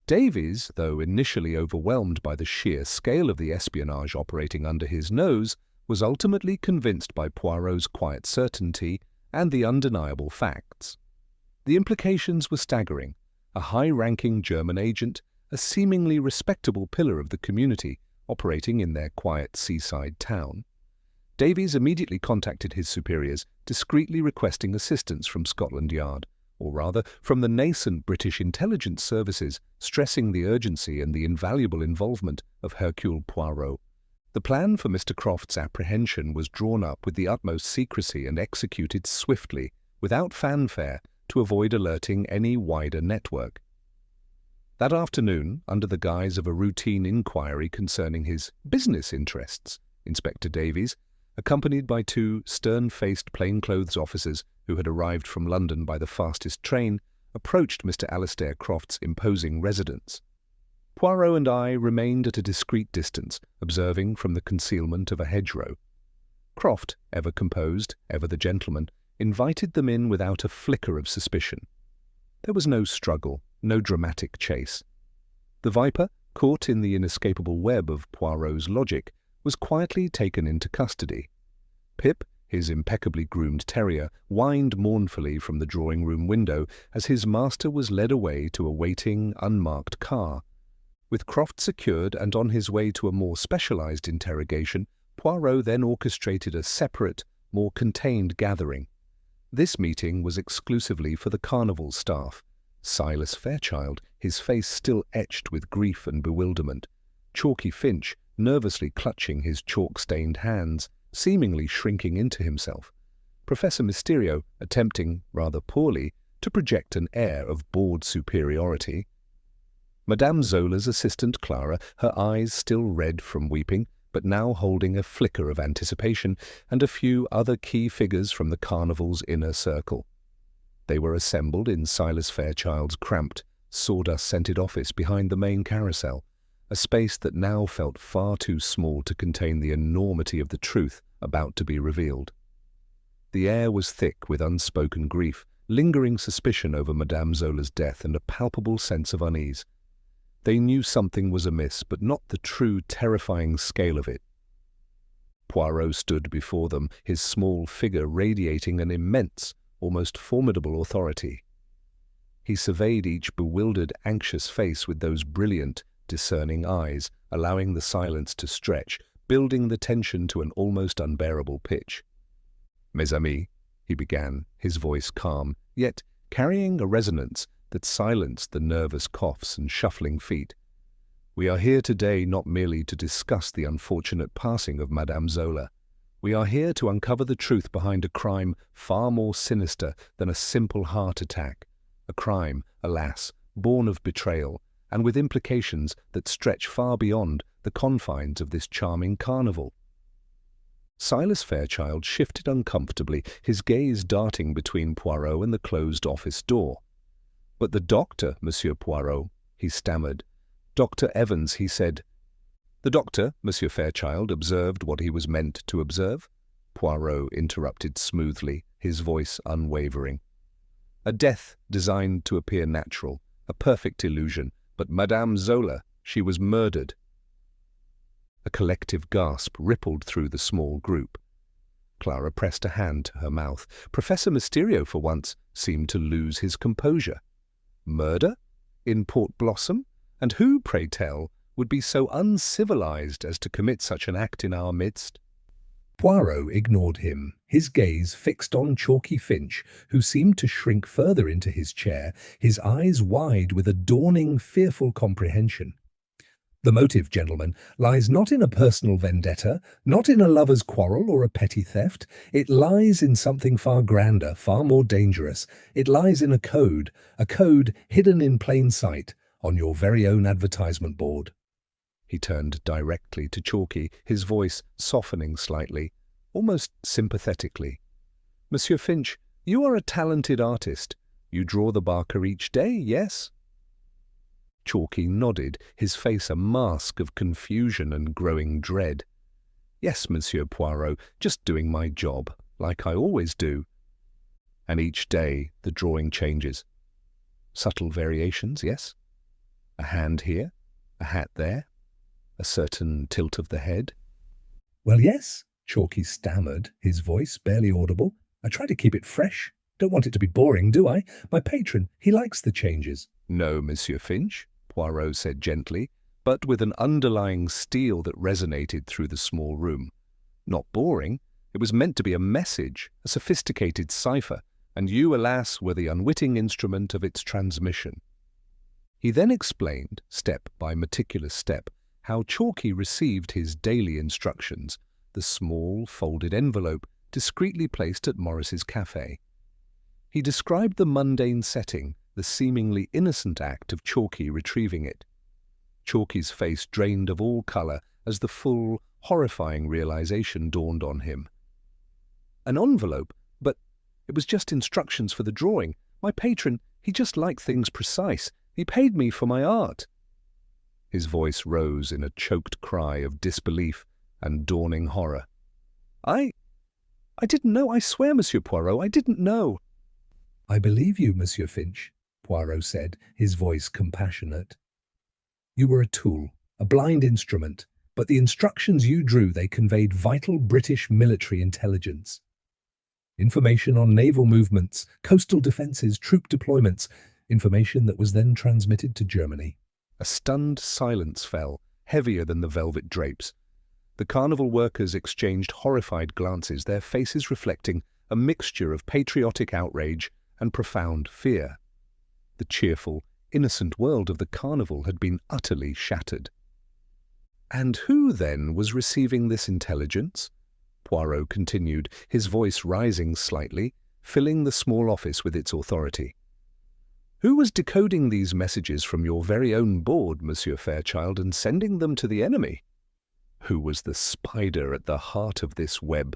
Davies, though initially overwhelmed by the sheer scale of the espionage operating under his nose, was ultimately convinced by Poirot's quiet certainty and the undeniable facts. The implications were staggering. A high-ranking German agent, a seemingly respectable pillar of the community, operating in their quiet seaside town. Davies immediately contacted his superiors, discreetly requesting assistance from Scotland Yard, or rather from the nascent British intelligence services, stressing the urgency and the invaluable involvement of Hercule Poirot. The plan for Mr. Croft's apprehension was drawn up with the utmost secrecy and executed swiftly, without fanfare, to avoid alerting any wider network. That afternoon, under the guise of a routine inquiry concerning his business interests, Inspector Davies, accompanied by two stern-faced plainclothes officers who had arrived from London by the fastest train, approached Mr. Alastair Croft's imposing residence. Poirot and I remained at a discreet distance, observing from the concealment of a hedgerow. Croft, ever composed, ever the gentleman, invited them in without a flicker of suspicion. There was no struggle, no dramatic chase. The viper, caught in the inescapable web of Poirot's logic, was quietly taken into custody. Pip, his impeccably groomed terrier, whined mournfully from the drawing-room window as his master was led away to a waiting, unmarked car. With Croft secured and on his way to a more specialized interrogation, Poirot then orchestrated a separate, more contained gathering. This meeting was exclusively for the carnival staff. Silas Fairchild, his face still etched with grief and bewilderment. Chalky Finch, nervously clutching his chalk-stained hands, seemingly shrinking into himself. Professor Mysterio, attempting, rather poorly, to project an air of bored superiority. Madame Zola's assistant Clara, her eyes still red from weeping, but now holding a flicker of anticipation, and a few other key figures from the carnival's inner circle. They were assembled in Silas Fairchild's cramped, sawdust-scented office behind the main carousel, a space that now felt far too small to contain the enormity of the truth about to be revealed. The air was thick with unspoken grief, lingering suspicion over Madame Zola's death, and a palpable sense of unease. They knew something was amiss, but not the true, terrifying scale of it. Poirot stood before them, his small figure radiating an immense, almost formidable authority. He surveyed each bewildered, anxious face with those brilliant, discerning eyes, allowing the silence to stretch, building the tension to an almost unbearable pitch. "Mes amis," he began, his voice calm, yet carrying a resonance that silenced the nervous coughs and shuffling feet. "We are here today not merely to discuss the unfortunate passing of Madame Zola. We are here to uncover the truth behind a crime far more sinister than a simple heart attack, a crime, alas, born of betrayal, and with implications that stretch far beyond the confines of this charming carnival." Silas Fairchild shifted uncomfortably, his gaze darting between Poirot and the closed office door. "But the doctor, Monsieur Poirot," he stammered. "Dr. Evans," he said. "The doctor, Monsieur Fairchild, observed what he was meant to observe," Poirot interrupted smoothly, his voice unwavering. "A death designed to appear natural, a perfect illusion, but Madame Zola, she was murdered." A collective gasp rippled through the small group. Clara pressed a hand to her mouth. Professor Mysterio, for once, seemed to lose his composure. Murder? In Port Blossom? And who, pray tell, would be so uncivilized as to commit such an act in our midst? Poirot ignored him, his gaze fixed on Chalky Finch, who seemed to shrink further into his chair, his eyes wide with a dawning, fearful comprehension. "The motive, gentlemen, lies not in a personal vendetta, not in a lover's quarrel or a petty theft. It lies in something far grander, far more dangerous. It lies in a code hidden in plain sight, on your very own advertisement board." He turned directly to Chalky, his voice softening slightly, almost sympathetically. "Monsieur Finch, you are a talented artist. You draw the Barker each day, yes?" Chalky nodded, his face a mask of confusion and growing dread. "Yes, Monsieur Poirot, just doing my job, like I always do." "And each day the drawing changes. Subtle variations, yes? A hand here, a hat there, a certain tilt of the head?" "Well, yes," Chalky stammered, his voice barely audible. "I try to keep it fresh. Don't want it to be boring, do I? My patron, he likes the changes." "No, Monsieur Finch," Poirot said gently, but with an underlying steel that resonated through the small room. "Not boring. It was meant to be a message, a sophisticated cipher, and you, alas, were the unwitting instrument of its transmission." He then explained, step by meticulous step, how Chalky received his daily instructions, the small, folded envelope discreetly placed at Morris's cafe. He described the mundane setting, the seemingly innocent act of Chalky retrieving it. Chalky's face drained of all colour as the full, horrifying realization dawned on him. An envelope, but it was just instructions for the drawing. My patron, he just liked things precise. He paid me for my art. His voice rose in a choked cry of disbelief and dawning horror. I didn't know, I swear, Monsieur Poirot, I didn't know. I believe you, Monsieur Finch, Poirot said, his voice compassionate. You were a tool, a blind instrument, but the instructions you drew, they conveyed vital British military intelligence. Information on naval movements, coastal defences, troop deployments, information that was then transmitted to Germany. A stunned silence fell, heavier than the velvet drapes. The carnival workers exchanged horrified glances, their faces reflecting a mixture of patriotic outrage and profound fear. The cheerful, innocent world of the carnival had been utterly shattered. And who, then, was receiving this intelligence? Poirot continued, his voice rising slightly, filling the small office with its authority. Who was decoding these messages from your very own board, Monsieur Fairchild, and sending them to the enemy? Who was the spider at the heart of this web?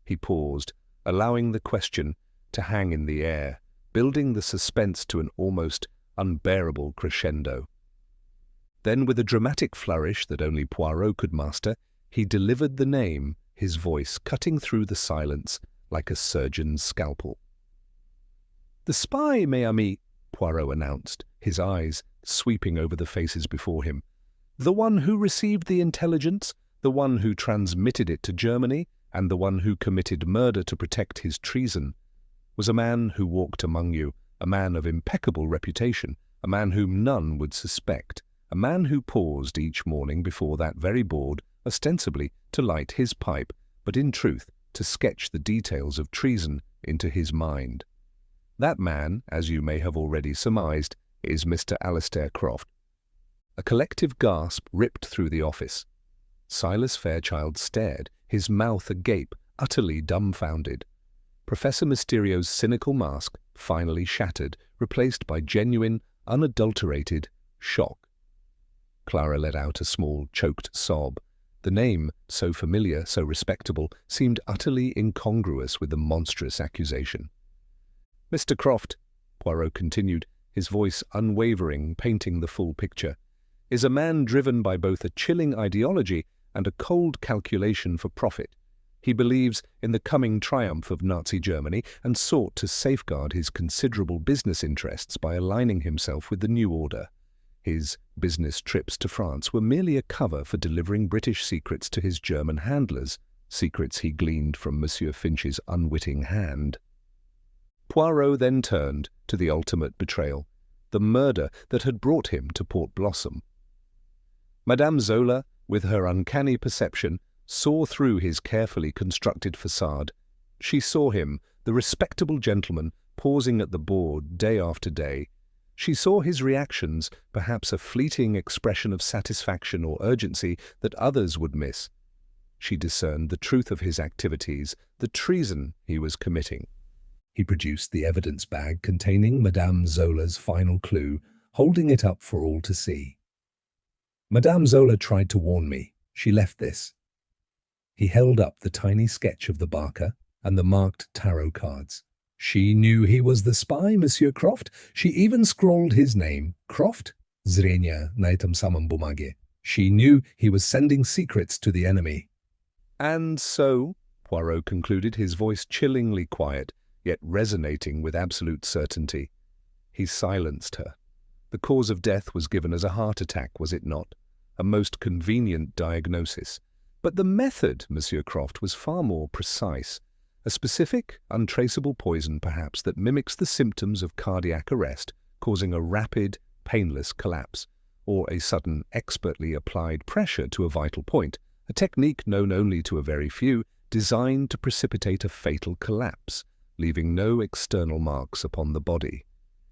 He paused, allowing the question to hang in the air, building the suspense to an almost unbearable crescendo. Then, with a dramatic flourish that only Poirot could master, he delivered the name, his voice cutting through the silence like a surgeon's scalpel. "The spy, mes amis," Poirot announced, his eyes sweeping over the faces before him. "The one who received the intelligence, the one who transmitted it to Germany, and the one who committed murder to protect his treason, was a man who walked among you, a man of impeccable reputation, a man whom none would suspect, a man who paused each morning before that very board, ostensibly to light his pipe, but in truth to sketch the details of treason into his mind. That man, as you may have already surmised, is Mr. Alistair Croft." A collective gasp ripped through the office. Silas Fairchild stared, his mouth agape, utterly dumbfounded. Professor Mysterio's cynical mask finally shattered, replaced by genuine, unadulterated shock. Clara let out a small, choked sob. The name, so familiar, so respectable, seemed utterly incongruous with the monstrous accusation. "Mr. Croft," Poirot continued, his voice unwavering, painting the full picture, "is a man driven by both a chilling ideology and a cold calculation for profit. He believes in the coming triumph of Nazi Germany and sought to safeguard his considerable business interests by aligning himself with the new order. His business trips to France were merely a cover for delivering British secrets to his German handlers, secrets he gleaned from Monsieur Finch's unwitting hand." Poirot then turned to the ultimate betrayal, the murder that had brought him to Port Blossom. Madame Zola, with her uncanny perception, saw through his carefully constructed facade. She saw him, the respectable gentleman, pausing at the board day after day. She saw his reactions, perhaps a fleeting expression of satisfaction or urgency that others would miss. She discerned the truth of his activities, the treason he was committing. He produced the evidence bag containing Madame Zola's final clue, holding it up for all to see. "Madame Zola tried to warn me. She left this." He held up the tiny sketch of the Barker and the marked tarot cards. "She knew he was the spy, Monsieur Croft. She even scrawled his name, Croft, Zrenia na этом самом бумаге. She knew he was sending secrets to the enemy." "And so," Poirot concluded, his voice chillingly quiet, yet resonating with absolute certainty. He silenced her. The cause of death was given as a heart attack, was it not? A most convenient diagnosis. But the method, Monsieur Croft, was far more precise. A specific, untraceable poison, perhaps, that mimics the symptoms of cardiac arrest, causing a rapid, painless collapse, or a sudden, expertly applied pressure to a vital point, a technique known only to a very few, designed to precipitate a fatal collapse, leaving no external marks upon the body.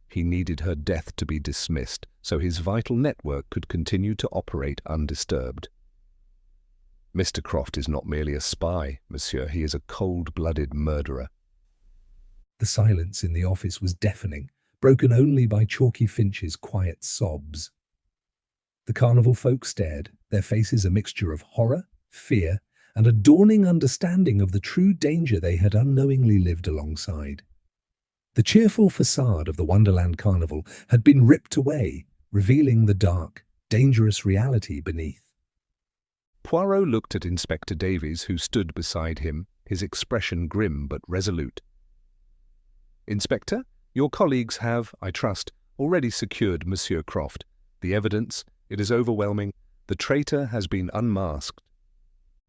He needed her death to be dismissed, so his vital network could continue to operate undisturbed. "Mr. Croft is not merely a spy, monsieur, he is a cold-blooded murderer." The silence in the office was deafening, broken only by Chalky Finch's quiet sobs. The carnival folk stared, their faces a mixture of horror, fear, and a dawning understanding of the true danger they had unknowingly lived alongside. The cheerful facade of the Wonderland Carnival had been ripped away, revealing the dark, dangerous reality beneath. Poirot looked at Inspector Davies, who stood beside him, his expression grim but resolute. "Inspector, your colleagues have, I trust, already secured Monsieur Croft. The evidence, it is overwhelming. The traitor has been unmasked."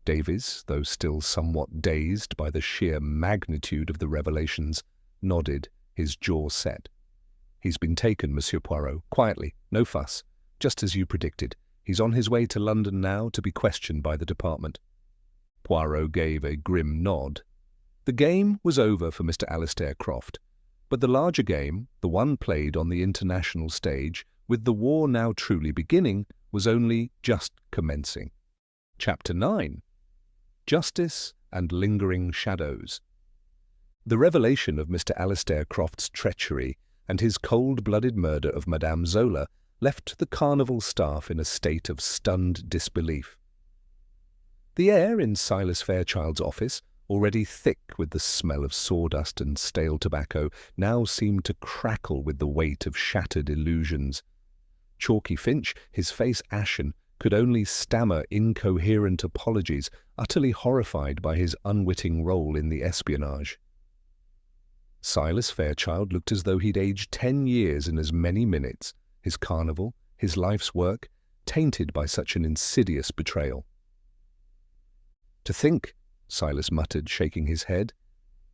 Davies, though still somewhat dazed by the sheer magnitude of the revelations, nodded, his jaw set. "He's been taken, Monsieur Poirot, quietly, no fuss, just as you predicted. He's on his way to London now to be questioned by the department." Poirot gave a grim nod. The game was over for Mr. Alistair Croft, but the larger game, the one played on the international stage, with the war now truly beginning, was only just commencing. Chapter 9. Justice and Lingering Shadows. The revelation of Mr. Alistair Croft's treachery and his cold-blooded murder of Madame Zola left the carnival staff in a state of stunned disbelief. The air in Silas Fairchild's office, already thick with the smell of sawdust and stale tobacco, now seemed to crackle with the weight of shattered illusions. Chalky Finch, his face ashen, could only stammer incoherent apologies, utterly horrified by his unwitting role in the espionage. Silas Fairchild looked as though he'd aged 10 years in as many minutes, his carnival, his life's work, tainted by such an insidious betrayal. "To think," Silas muttered, shaking his head,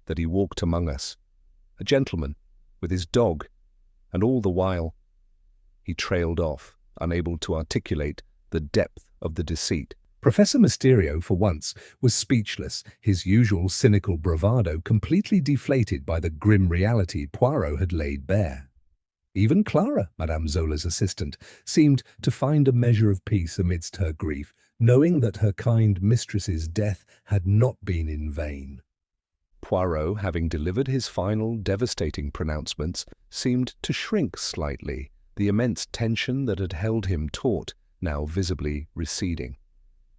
"that he walked among us, a gentleman, with his dog, and all the while—" He trailed off, unable to articulate the depth of the deceit. Professor Mysterio, for once, was speechless, his usual cynical bravado completely deflated by the grim reality Poirot had laid bare. Even Clara, Madame Zola's assistant, seemed to find a measure of peace amidst her grief, knowing that her kind mistress's death had not been in vain. Poirot, having delivered his final devastating pronouncements, seemed to shrink slightly, the immense tension that had held him taut now visibly receding.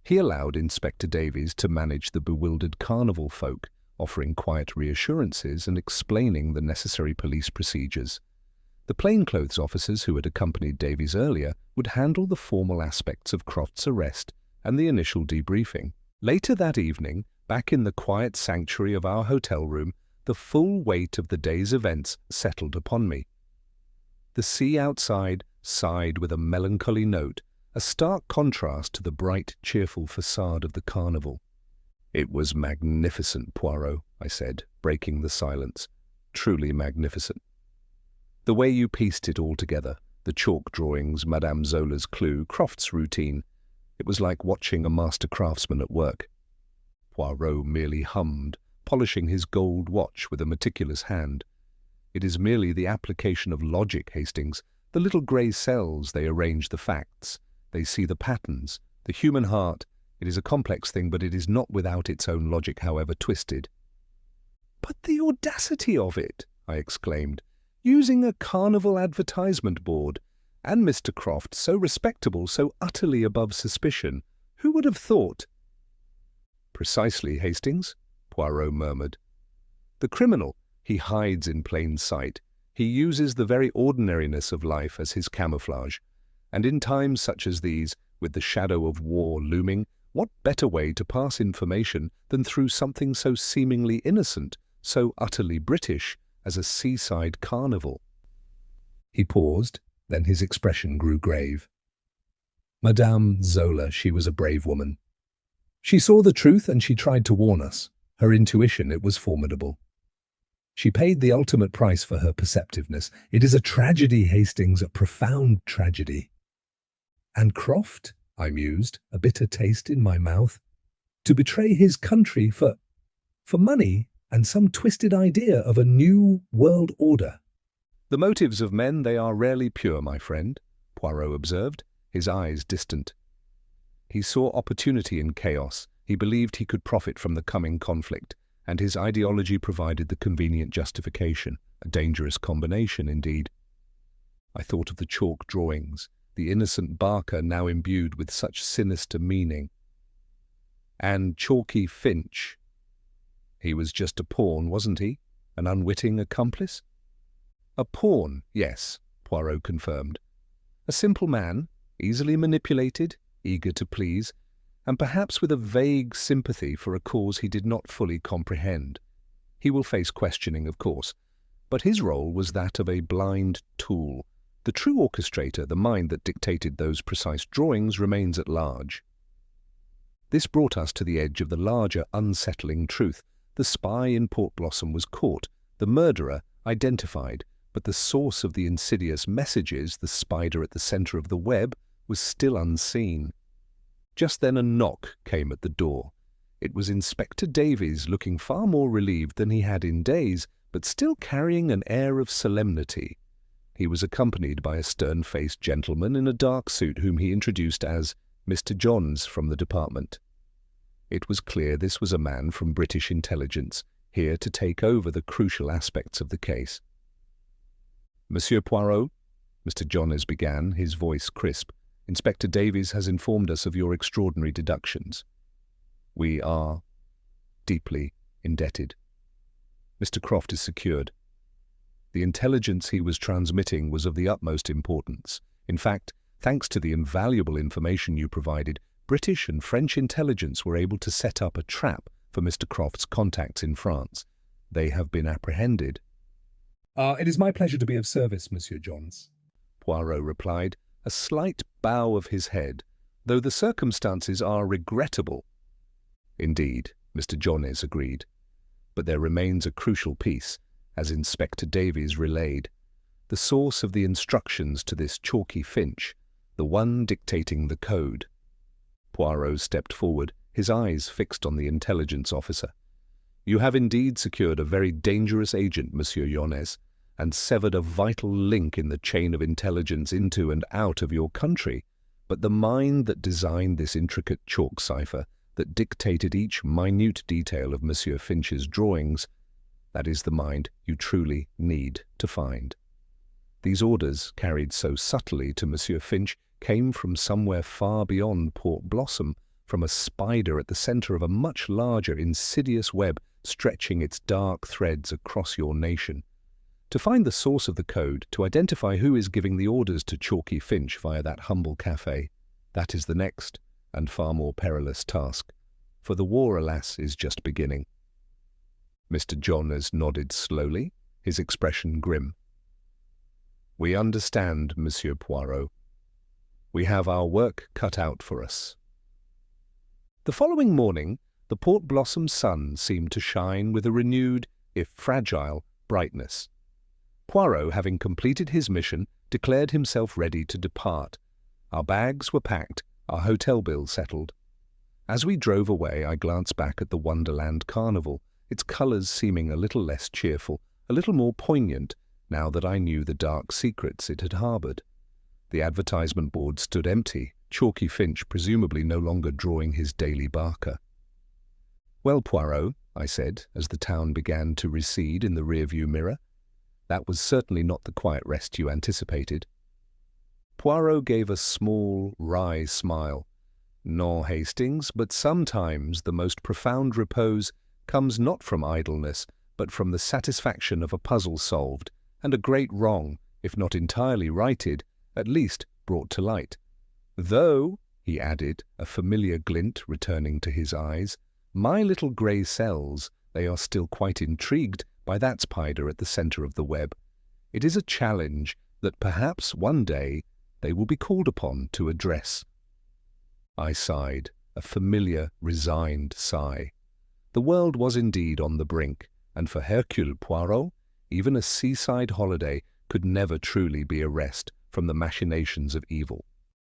He allowed Inspector Davies to manage the bewildered carnival folk, offering quiet reassurances and explaining the necessary police procedures. The plainclothes officers who had accompanied Davies earlier would handle the formal aspects of Croft's arrest and the initial debriefing. Later that evening, back in the quiet sanctuary of our hotel room, the full weight of the day's events settled upon me. The sea outside sighed with a melancholy note, a stark contrast to the bright, cheerful facade of the carnival. "It was magnificent, Poirot," I said, breaking the silence. "Truly magnificent. The way you pieced it all together, the chalk drawings, Madame Zola's clue, Croft's routine, it was like watching a master craftsman at work." Poirot merely hummed, polishing his gold watch with a meticulous hand. "It is merely the application of logic, Hastings. The little grey cells, they arrange the facts. They see the patterns. The human heart, it is a complex thing, but it is not without its own logic, however twisted." "But the audacity of it!" I exclaimed. "Using a carnival advertisement board, and Mr. Croft, so respectable, so utterly above suspicion. Who would have thought?" "Precisely, Hastings," Poirot murmured. "The criminal, he hides in plain sight. He uses the very ordinariness of life as his camouflage. And in times such as these, with the shadow of war looming, what better way to pass information than through something so seemingly innocent, so utterly British, as a seaside carnival?" He paused, then his expression grew grave. "Madame Zola, she was a brave woman. She saw the truth and she tried to warn us. Her intuition, it was formidable. She paid the ultimate price for her perceptiveness. It is a tragedy, Hastings, a profound tragedy." "And Croft," I mused, a bitter taste in my mouth, "to betray his country for money and some twisted idea of a new world order." "The motives of men, they are rarely pure, my friend," Poirot observed, his eyes distant. "He saw opportunity in chaos. He believed he could profit from the coming conflict, and his ideology provided the convenient justification, a dangerous combination indeed. I thought of the chalk drawings, the innocent Barker now imbued with such sinister meaning. And Chalky Finch. He was just a pawn, wasn't he? An unwitting accomplice? A pawn, yes, Poirot confirmed. A simple man, easily manipulated, eager to please, and perhaps with a vague sympathy for a cause he did not fully comprehend. He will face questioning, of course, but his role was that of a blind tool. The true orchestrator, the mind that dictated those precise drawings, remains at large. This brought us to the edge of the larger, unsettling truth. The spy in Port Blossom was caught, the murderer identified, but the source of the insidious messages, the spider at the center of the web, was still unseen. Just then a knock came at the door. It was Inspector Davies, looking far more relieved than he had in days, but still carrying an air of solemnity. He was accompanied by a stern-faced gentleman in a dark suit whom he introduced as Mr. Johns from the department. It was clear this was a man from British intelligence, here to take over the crucial aspects of the case. Monsieur Poirot, Mr. Johns began, his voice crisp, Inspector Davies has informed us of your extraordinary deductions. We are deeply indebted. Mr. Croft is secured. The intelligence he was transmitting was of the utmost importance. In fact, thanks to the invaluable information you provided, British and French intelligence were able to set up a trap for Mr. Croft's contacts in France. They have been apprehended. It is my pleasure to be of service, Monsieur Johns, Poirot replied, a slight bow of his head, though the circumstances are regrettable. Indeed, Mr. Johns agreed. But there remains a crucial piece, as Inspector Davies relayed, the source of the instructions to this Chalky Finch, the one dictating the code. Poirot stepped forward, his eyes fixed on the intelligence officer. You have indeed secured a very dangerous agent, Monsieur Johns, and severed a vital link in the chain of intelligence into and out of your country. But the mind that designed this intricate chalk cipher, that dictated each minute detail of Monsieur Finch's drawings, that is the mind you truly need to find. These orders, carried so subtly to Monsieur Finch, came from somewhere far beyond Port Blossom, from a spider at the center of a much larger, insidious web stretching its dark threads across your nation. To find the source of the code, to identify who is giving the orders to Chalky Finch via that humble cafe, that is the next and far more perilous task, for the war, alas, is just beginning. Mr. Johns nodded slowly, his expression grim. We understand, Monsieur Poirot. We have our work cut out for us. The following morning, the Port Blossom sun seemed to shine with a renewed, if fragile, brightness. Poirot, having completed his mission, declared himself ready to depart. Our bags were packed, our hotel bill settled. As we drove away, I glanced back at the Wonderland Carnival, its colours seeming a little less cheerful, a little more poignant, now that I knew the dark secrets it had harboured. The advertisement board stood empty, Chalky Finch presumably no longer drawing his daily Barker. Well, Poirot, I said, as the town began to recede in the rearview mirror, that was certainly not the quiet rest you anticipated. Poirot gave a small, wry smile. No, Hastings, but sometimes the most profound repose comes not from idleness, but from the satisfaction of a puzzle solved, and a great wrong, if not entirely righted, at least brought to light. Though, he added, a familiar glint returning to his eyes, my little grey cells, they are still quite intrigued by that spider at the centre of the web. It is a challenge that perhaps one day they will be called upon to address. I sighed, a familiar, resigned sigh. The world was indeed on the brink, and for Hercule Poirot, even a seaside holiday could never truly be a rest from the machinations of evil.